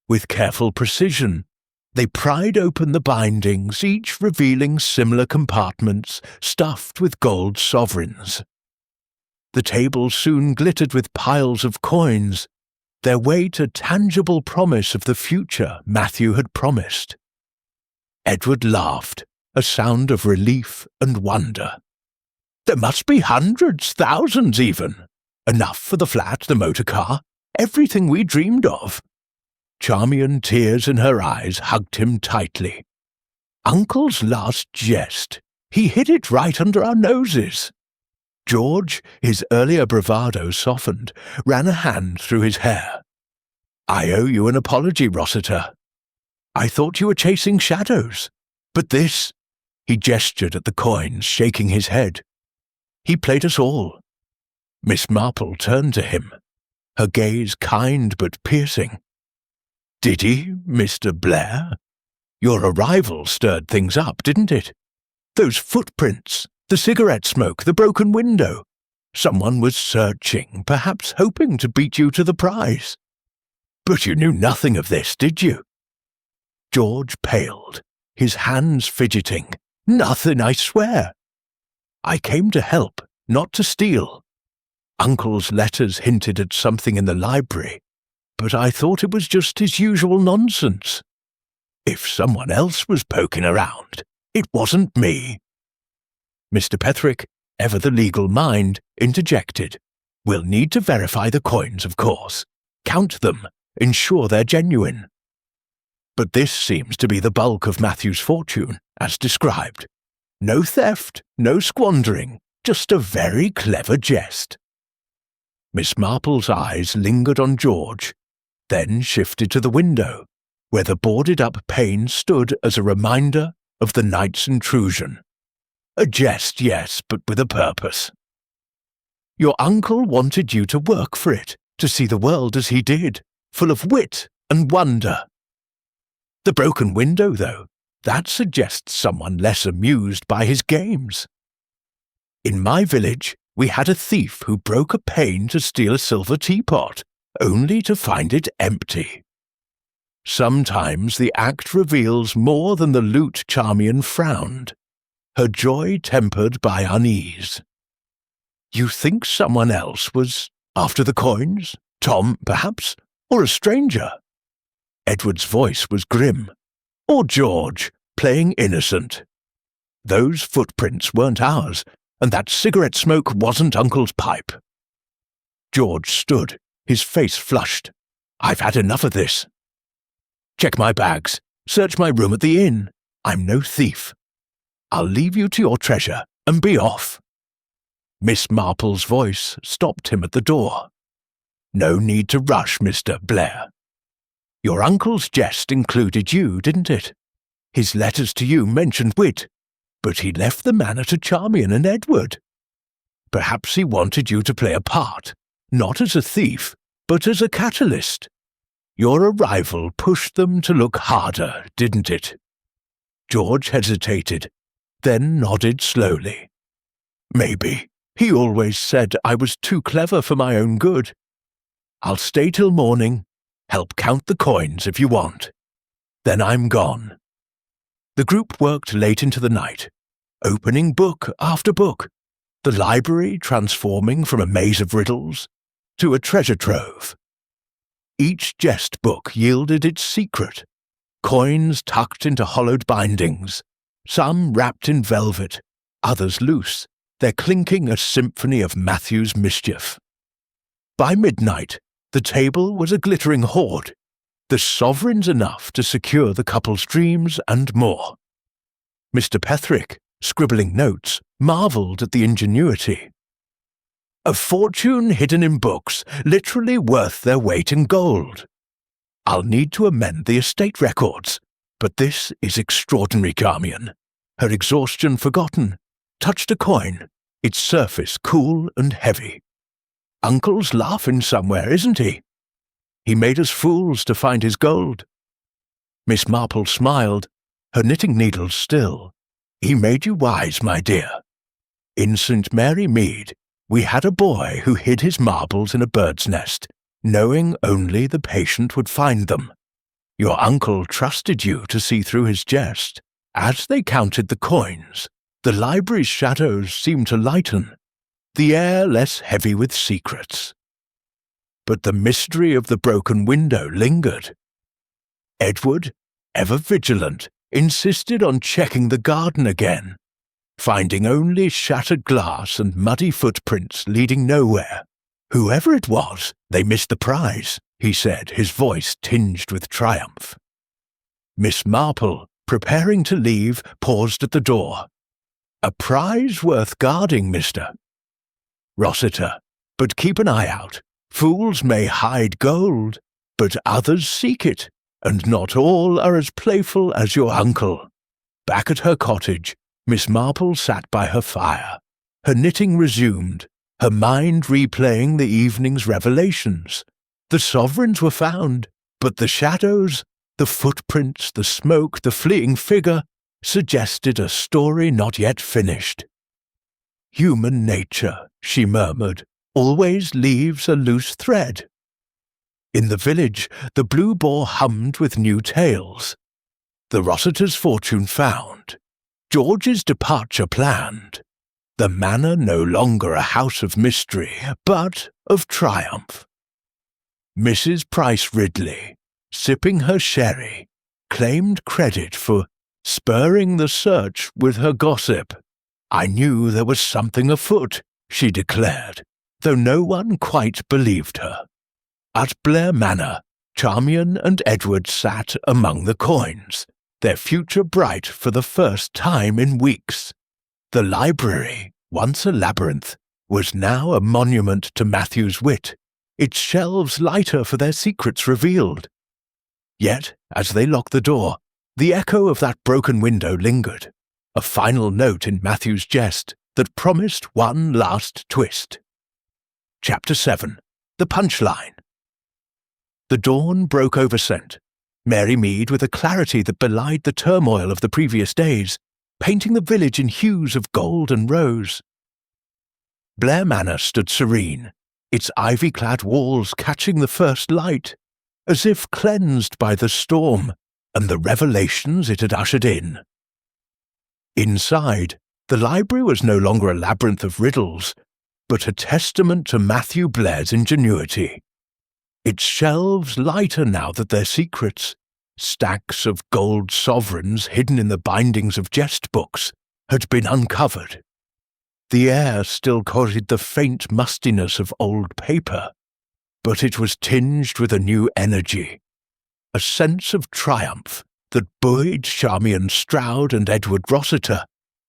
Speaker 1: With careful precision, they pried open the bindings, each revealing similar compartments stuffed with gold sovereigns. The table soon glittered with piles of coins, their weight a tangible promise of the future Matthew had promised. Edward laughed, a sound of relief and wonder. "There must be hundreds, thousands even. Enough for the flat, the motor car, everything we dreamed of." Charmian, tears in her eyes, hugged him tightly. "Uncle's last jest. He hid it right under our noses." George, his earlier bravado softened, ran a hand through his hair. "I owe you an apology, Rossiter. I thought you were chasing shadows. But this—" He gestured at the coins, shaking his head. "He played us all." Miss Marple turned to him, her gaze kind but piercing. "Did he, Mr. Blair? Your arrival stirred things up, didn't it? Those footprints, the cigarette smoke, the broken window. Someone was searching, perhaps hoping to beat you to the prize. But you knew nothing of this, did you?" George paled, his hands fidgeting. "Nothing, I swear. I came to help, not to steal. Uncle's letters hinted at something in the library, but I thought it was just his usual nonsense. If someone else was poking around, it wasn't me." Mr. Petherick, ever the legal mind, interjected. "We'll need to verify the coins, of course. Count them, ensure they're genuine. But this seems to be the bulk of Matthew's fortune, as described. No theft, no squandering, just a very clever jest." Miss Marple's eyes lingered on George, then shifted to the window, where the boarded-up pane stood as a reminder of the night's intrusion. "A jest, yes, but with a purpose. Your uncle wanted you to work for it, to see the world as he did, full of wit and wonder. The broken window, though, that suggests someone less amused by his games. In my village, we had a thief who broke a pane to steal a silver teapot, only to find it empty. Sometimes the act reveals more than the loot." Charmian frowned, her joy tempered by unease. "You think someone else was after the coins? Tom, perhaps? Or a stranger?" Edward's voice was grim. "Or George, playing innocent. Those footprints weren't ours, and that cigarette smoke wasn't Uncle's pipe." George stood, his face flushed. "I've had enough of this. Check my bags. Search my room at the inn. I'm no thief. I'll leave you to your treasure and be off." Miss Marple's voice stopped him at the door. "No need to rush, Mr. Blair. Your uncle's jest included you, didn't it? His letters to you mentioned wit, but he left the manor to Charmian and Edward. Perhaps he wanted you to play a part, not as a thief, but as a catalyst. Your arrival pushed them to look harder, didn't it?" George hesitated, then nodded slowly. "Maybe. He always said I was too clever for my own good. I'll stay till morning. Help count the coins if you want. Then I'm gone." The group worked late into the night, opening book after book, the library transforming from a maze of riddles to a treasure trove. Each jest book yielded its secret, coins tucked into hollowed bindings, some wrapped in velvet, others loose, their clinking a symphony of Matthew's mischief. By midnight, the table was a glittering hoard, the sovereigns enough to secure the couple's dreams and more. Mr. Petherick, scribbling notes, marvelled at the ingenuity. A fortune hidden in books, literally worth their weight in gold. I'll need to amend the estate records, but this is extraordinary, Charmian. Her exhaustion forgotten, touched a coin, its surface cool and heavy. Uncle's laughing somewhere, isn't he? He made us fools to find his gold. Miss Marple smiled, her knitting needles still. He made you wise, my dear. In St. Mary Mead, we had a boy who hid his marbles in a bird's nest, knowing only the patient would find them. Your uncle trusted you to see through his jest. As they counted the coins, the library's shadows seemed to lighten, the air less heavy with secrets. But the mystery of the broken window lingered. Edward, ever vigilant, insisted on checking the garden again, finding only shattered glass and muddy footprints leading nowhere. Whoever it was, they missed the prize, he said, his voice tinged with triumph. Miss Marple, preparing to leave, paused at the door. A prize worth guarding, mister. Rossiter, but keep an eye out. Fools may hide gold, but others seek it, and not all are as playful as your uncle. Back at her cottage, Miss Marple sat by her fire, her knitting resumed, her mind replaying the evening's revelations. The sovereigns were found, but the shadows, the footprints, the smoke, the fleeing figure, suggested a story not yet finished. Human nature, she murmured, always leaves a loose thread. In the village, the Blue Boar hummed with new tales. The Rossiter's fortune found. George's departure planned. The manor no longer a house of mystery, but of triumph. Mrs. Price Ridley, sipping her sherry, claimed credit for spurring the search with her gossip. I knew there was something afoot, she declared, though no one quite believed her. At Blair Manor, Charmian and Edward sat among the coins, their future bright for the first time in weeks. The library, once a labyrinth, was now a monument to Matthew's wit, its shelves lighter for their secrets revealed. Yet, as they locked the door, the echo of that broken window lingered, a final note in Matthew's jest that promised one last twist. Chapter 7. The Punchline. The dawn broke over St. Mary Mead with a clarity that belied the turmoil of the previous days, painting the village in hues of gold and rose. Blair Manor stood serene, its ivy-clad walls catching the first light, as if cleansed by the storm and the revelations it had ushered in. Inside, the library was no longer a labyrinth of riddles, but a testament to Matthew Blair's ingenuity. Its shelves lighter now that their secrets, stacks of gold sovereigns hidden in the bindings of jest books, had been uncovered. The air still carried the faint mustiness of old paper, but it was tinged with a new energy, a sense of triumph that buoyed Charmian Stroud and Edward Rossiter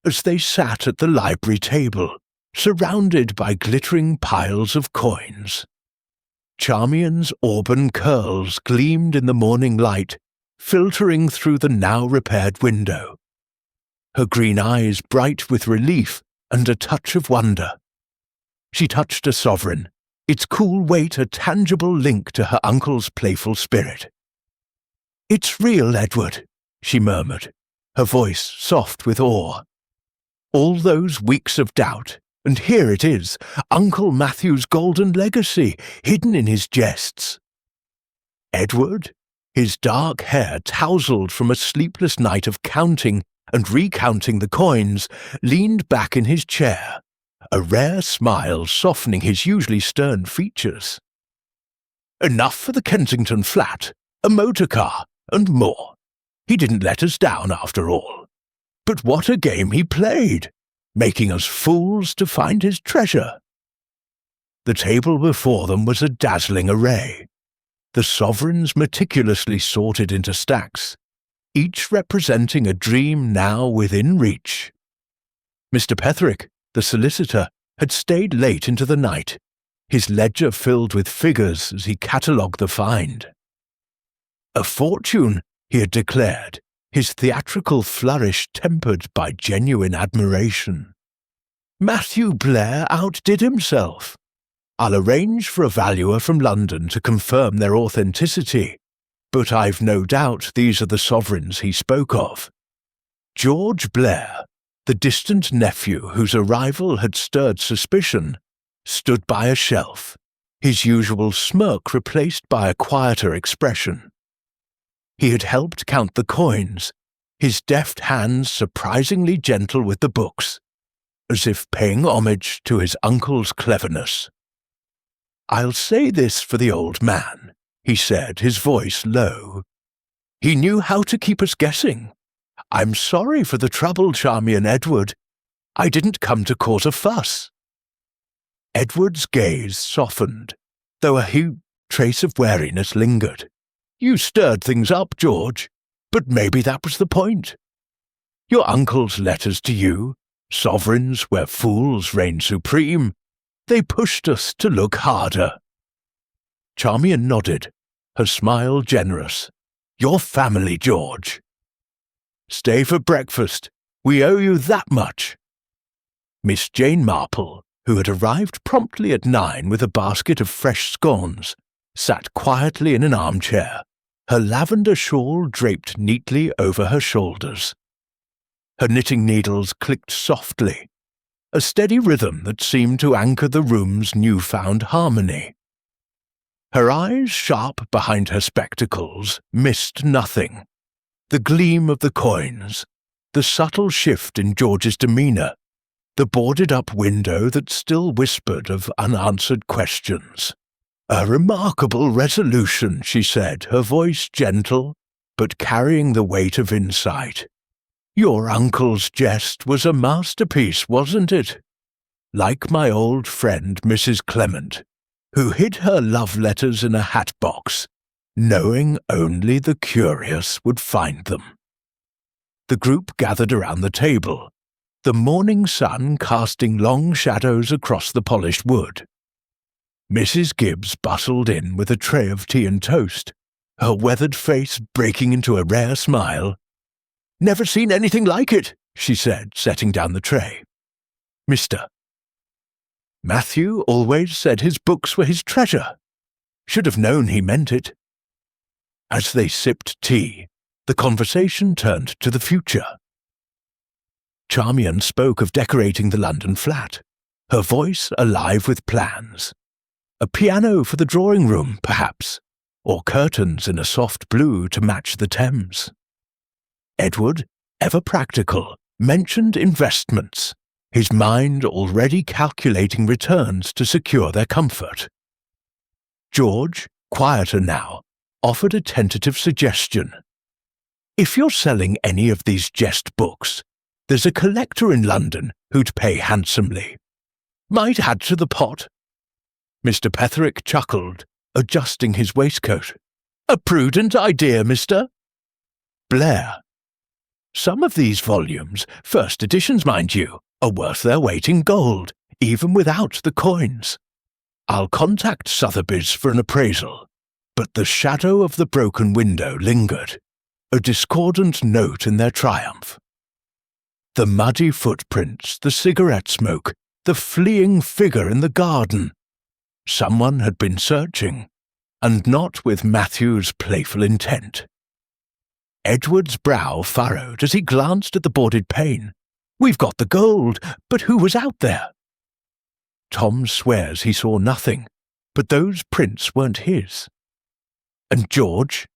Speaker 1: as they sat at the library table, surrounded by glittering piles of coins. Charmian's auburn curls gleamed in the morning light, filtering through the now-repaired window. Her green eyes bright with relief and a touch of wonder. She touched a sovereign, its cool weight a tangible link to her uncle's playful spirit. "It's real, Edward," she murmured, her voice soft with awe. "All those weeks of doubt, and here it is, Uncle Matthew's golden legacy, hidden in his jests." Edward, his dark hair tousled from a sleepless night of counting and recounting the coins, leaned back in his chair, a rare smile softening his usually stern features. "Enough for the Kensington flat, a motor car, and more. He didn't let us down after all. But what a game he played, making us fools to find his treasure." The table before them was a dazzling array, the sovereigns meticulously sorted into stacks, each representing a dream now within reach. Mr. Petherick, the solicitor, had stayed late into the night, his ledger filled with figures as he catalogued the find. A fortune, he had declared, his theatrical flourish tempered by genuine admiration. Matthew Blair outdid himself. I'll arrange for a valuer from London to confirm their authenticity, but I've no doubt these are the sovereigns he spoke of. George Blair, the distant nephew whose arrival had stirred suspicion, stood by a shelf, his usual smirk replaced by a quieter expression. He had helped count the coins, his deft hands surprisingly gentle with the books, as if paying homage to his uncle's cleverness. "I'll say this for the old man," he said, his voice low. "He knew how to keep us guessing. I'm sorry for the trouble, Charmian Edward. I didn't come to cause a fuss." Edward's gaze softened, though a trace of wariness lingered. "You stirred things up, George, but maybe that was the point. Your uncle's letters to you, sovereigns where fools reign supreme, they pushed us to look harder." Charmian nodded, her smile generous. "Your family, George." "Stay for breakfast. We owe you that much." Miss Jane Marple, who had arrived promptly at 9 with a basket of fresh scones, sat quietly in an armchair, her lavender shawl draped neatly over her shoulders. Her knitting needles clicked softly, a steady rhythm that seemed to anchor the room's newfound harmony. Her eyes, sharp behind her spectacles, missed nothing. The gleam of the coins, the subtle shift in George's demeanour, the boarded-up window that still whispered of unanswered questions. "A remarkable resolution," she said, her voice gentle, but carrying the weight of insight. "Your uncle's jest was a masterpiece, wasn't it? Like my old friend Mrs. Clement, who hid her love letters in a hat-box, knowing only the curious would find them." The group gathered around the table, the morning sun casting long shadows across the polished wood. Mrs. Gibbs bustled in with a tray of tea and toast, her weathered face breaking into a rare smile. "Never seen anything like it," she said, setting down the tray. "Mr. Matthew always said his books were his treasure. Should have known he meant it." As they sipped tea, the conversation turned to the future. Charmian spoke of decorating the London flat, her voice alive with plans. A piano for the drawing room, perhaps, or curtains in a soft blue to match the Thames. Edward, ever practical, mentioned investments, his mind already calculating returns to secure their comfort. George, quieter now, offered a tentative suggestion. "If you're selling any of these jest books, there's a collector in London who'd pay handsomely. Might add to the pot." Mr. Petherick chuckled, adjusting his waistcoat. "A prudent idea, mister." Blair. "Some of these volumes, first editions mind you, are worth their weight in gold, even without the coins. I'll contact Sotheby's for an appraisal." But the shadow of the broken window lingered, a discordant note in their triumph. The muddy footprints, the cigarette smoke, the fleeing figure in the garden. Someone had been searching, and not with Matthew's playful intent. Edward's brow furrowed as he glanced at the boarded pane. "We've got the gold, but who was out there?" Tom swears he saw nothing, but those prints weren't his. "And George?"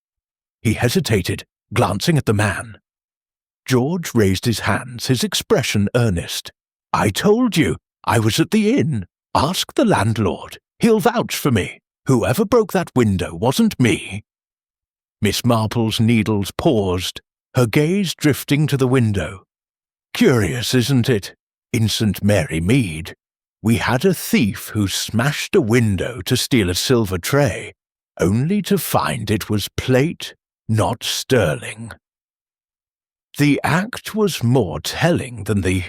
Speaker 1: He hesitated, glancing at the man. George raised his hands, his expression earnest. "I told you, I was at the inn. Ask the landlord. He'll vouch for me. Whoever broke that window wasn't me." Miss Marple's needles paused, her gaze drifting to the window. "Curious, isn't it? In St. Mary Mead, we had a thief who smashed a window to steal a silver tray, only to find it was plate, not sterling. The act was more telling than the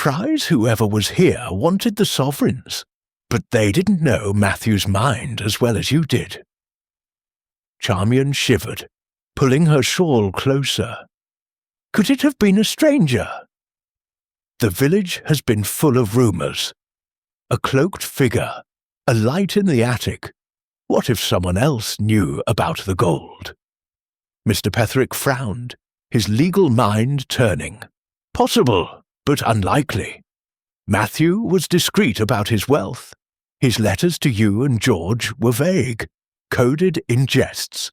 Speaker 1: surprise whoever was here wanted the sovereigns, but they didn't know Matthew's mind as well as you did." Charmian shivered, pulling her shawl closer. "Could it have been a stranger?" "The village has been full of rumours. A cloaked figure, a light in the attic. What if someone else knew about the gold?" Mr. Petherick frowned, his legal mind turning. "Possible, but unlikely. Matthew was discreet about his wealth. His letters to you and George were vague, coded in jests.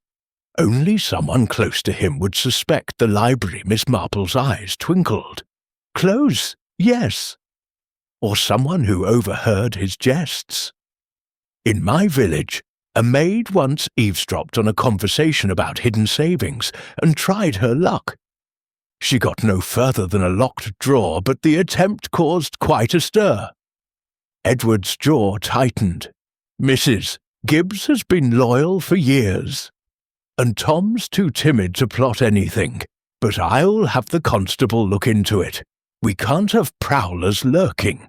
Speaker 1: Only someone close to him would suspect the library." Miss Marple's eyes twinkled. "Close, yes. Or someone who overheard his jests. In my village, a maid once eavesdropped on a conversation about hidden savings and tried her luck. She got no further than a locked drawer, but the attempt caused quite a stir." Edward's jaw tightened. "Mrs. Gibbs has been loyal for years. And Tom's too timid to plot anything, but I'll have the constable look into it. We can't have prowlers lurking."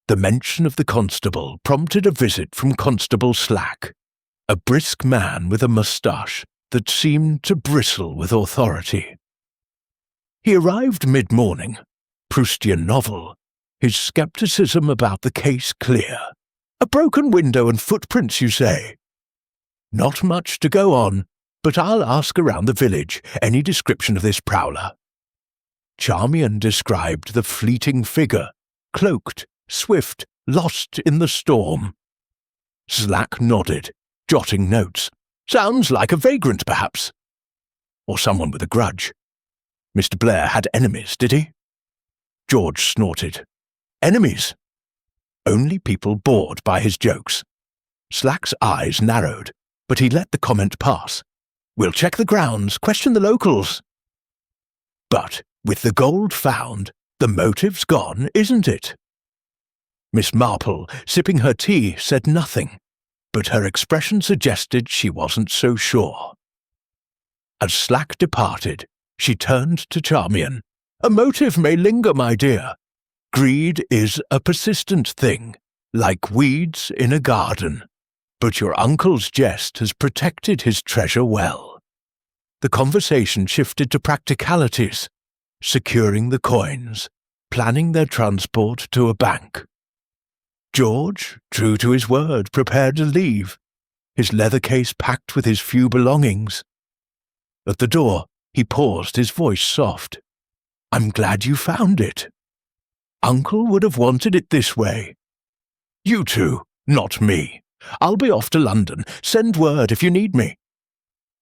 Speaker 1: The mention of the constable prompted a visit from Constable Slack, a brisk man with a moustache that seemed to bristle with authority. He arrived mid-morning, Proustian novel, his scepticism about the case clear. "A broken window and footprints, you say?" "Not much to go on, but I'll ask around the village any description of this prowler." Charmian described the fleeting figure, cloaked, swift, lost in the storm. Slack nodded, jotting notes. "Sounds like a vagrant, perhaps. Or someone with a grudge. Mr. Blair had enemies, did he?" George snorted. "Enemies? Only people bored by his jokes." Slack's eyes narrowed, but he let the comment pass. "We'll check the grounds, question the locals." "But with the gold found, the motive's gone, isn't it?" Miss Marple, sipping her tea, said nothing, but her expression suggested she wasn't so sure. As Slack departed, she turned to Charmian. "A motive may linger, my dear. Greed is a persistent thing, like weeds in a garden. But your uncle's jest has protected his treasure well." The conversation shifted to practicalities, securing the coins, planning their transport to a bank. George, true to his word, prepared to leave, his leather case packed with his few belongings. At the door, he paused, his voice soft. "I'm glad you found it. Uncle would have wanted it this way. You two, not me. I'll be off to London. Send word if you need me."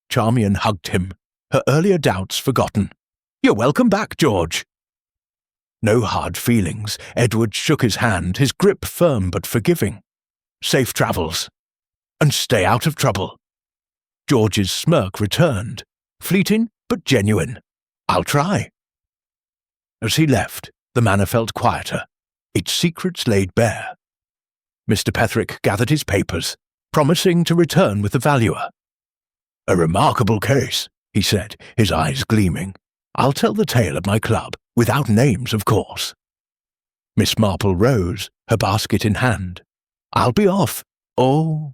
Speaker 1: Charmian hugged him, her earlier doubts forgotten. "You're welcome back, George." No hard feelings. Edward shook his hand, his grip firm but forgiving. "Safe travels. And stay out of trouble." George's smirk returned, fleeting but genuine. "I'll try." As he left, the manor felt quieter, its secrets laid bare. Mr. Petherick gathered his papers, promising to return with the valuer. "A remarkable case," he said, his eyes gleaming. "I'll tell the tale at my club, without names, of course." Miss Marple rose, her basket in hand. "I'll be off. Oh,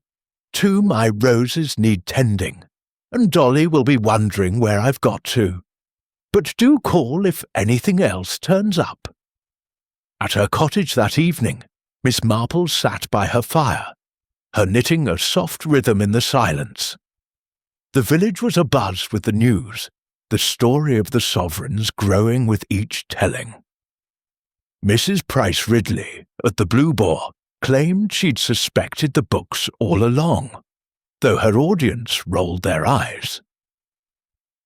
Speaker 1: too, my roses need tending, and Dolly will be wondering where I've got to. But do call if anything else turns up." At her cottage that evening, Miss Marple sat by her fire, her knitting a soft rhythm in the silence. The village was abuzz with the news, the story of the sovereigns growing with each telling. Mrs. Price Ridley, at the Blue Boar, claimed she'd suspected the books all along, though her audience rolled their eyes.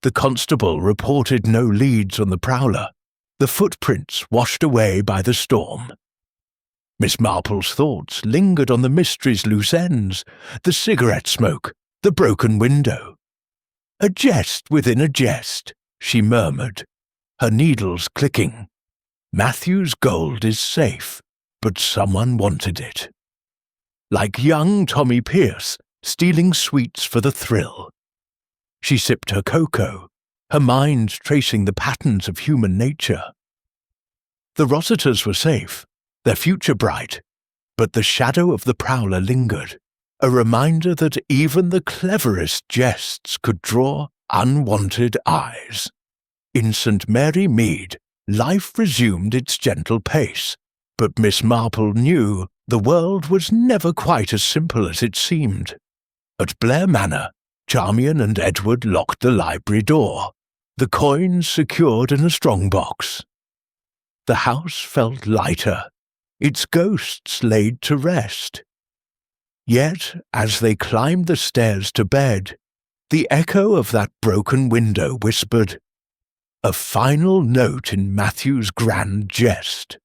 Speaker 1: The constable reported no leads on the prowler, the footprints washed away by the storm. Miss Marple's thoughts lingered on the mystery's loose ends, the cigarette smoke, the broken window. "A jest within a jest," she murmured, her needles clicking. "Matthew's gold is safe, but someone wanted it. Like young Tommy Pierce, stealing sweets for the thrill." She sipped her cocoa, her mind tracing the patterns of human nature. The Rossiters were safe, their future bright, but the shadow of the prowler lingered, a reminder that even the cleverest jests could draw unwanted eyes. In St. Mary Mead, life resumed its gentle pace, but Miss Marple knew the world was never quite as simple as it seemed. At Blair Manor, Charmian and Edward locked the library door, the coins secured in a strong-box. The house felt lighter, its ghosts laid to rest. Yet, as they climbed the stairs to bed, the echo of that broken window whispered, "A final note in Matthew's grand jest."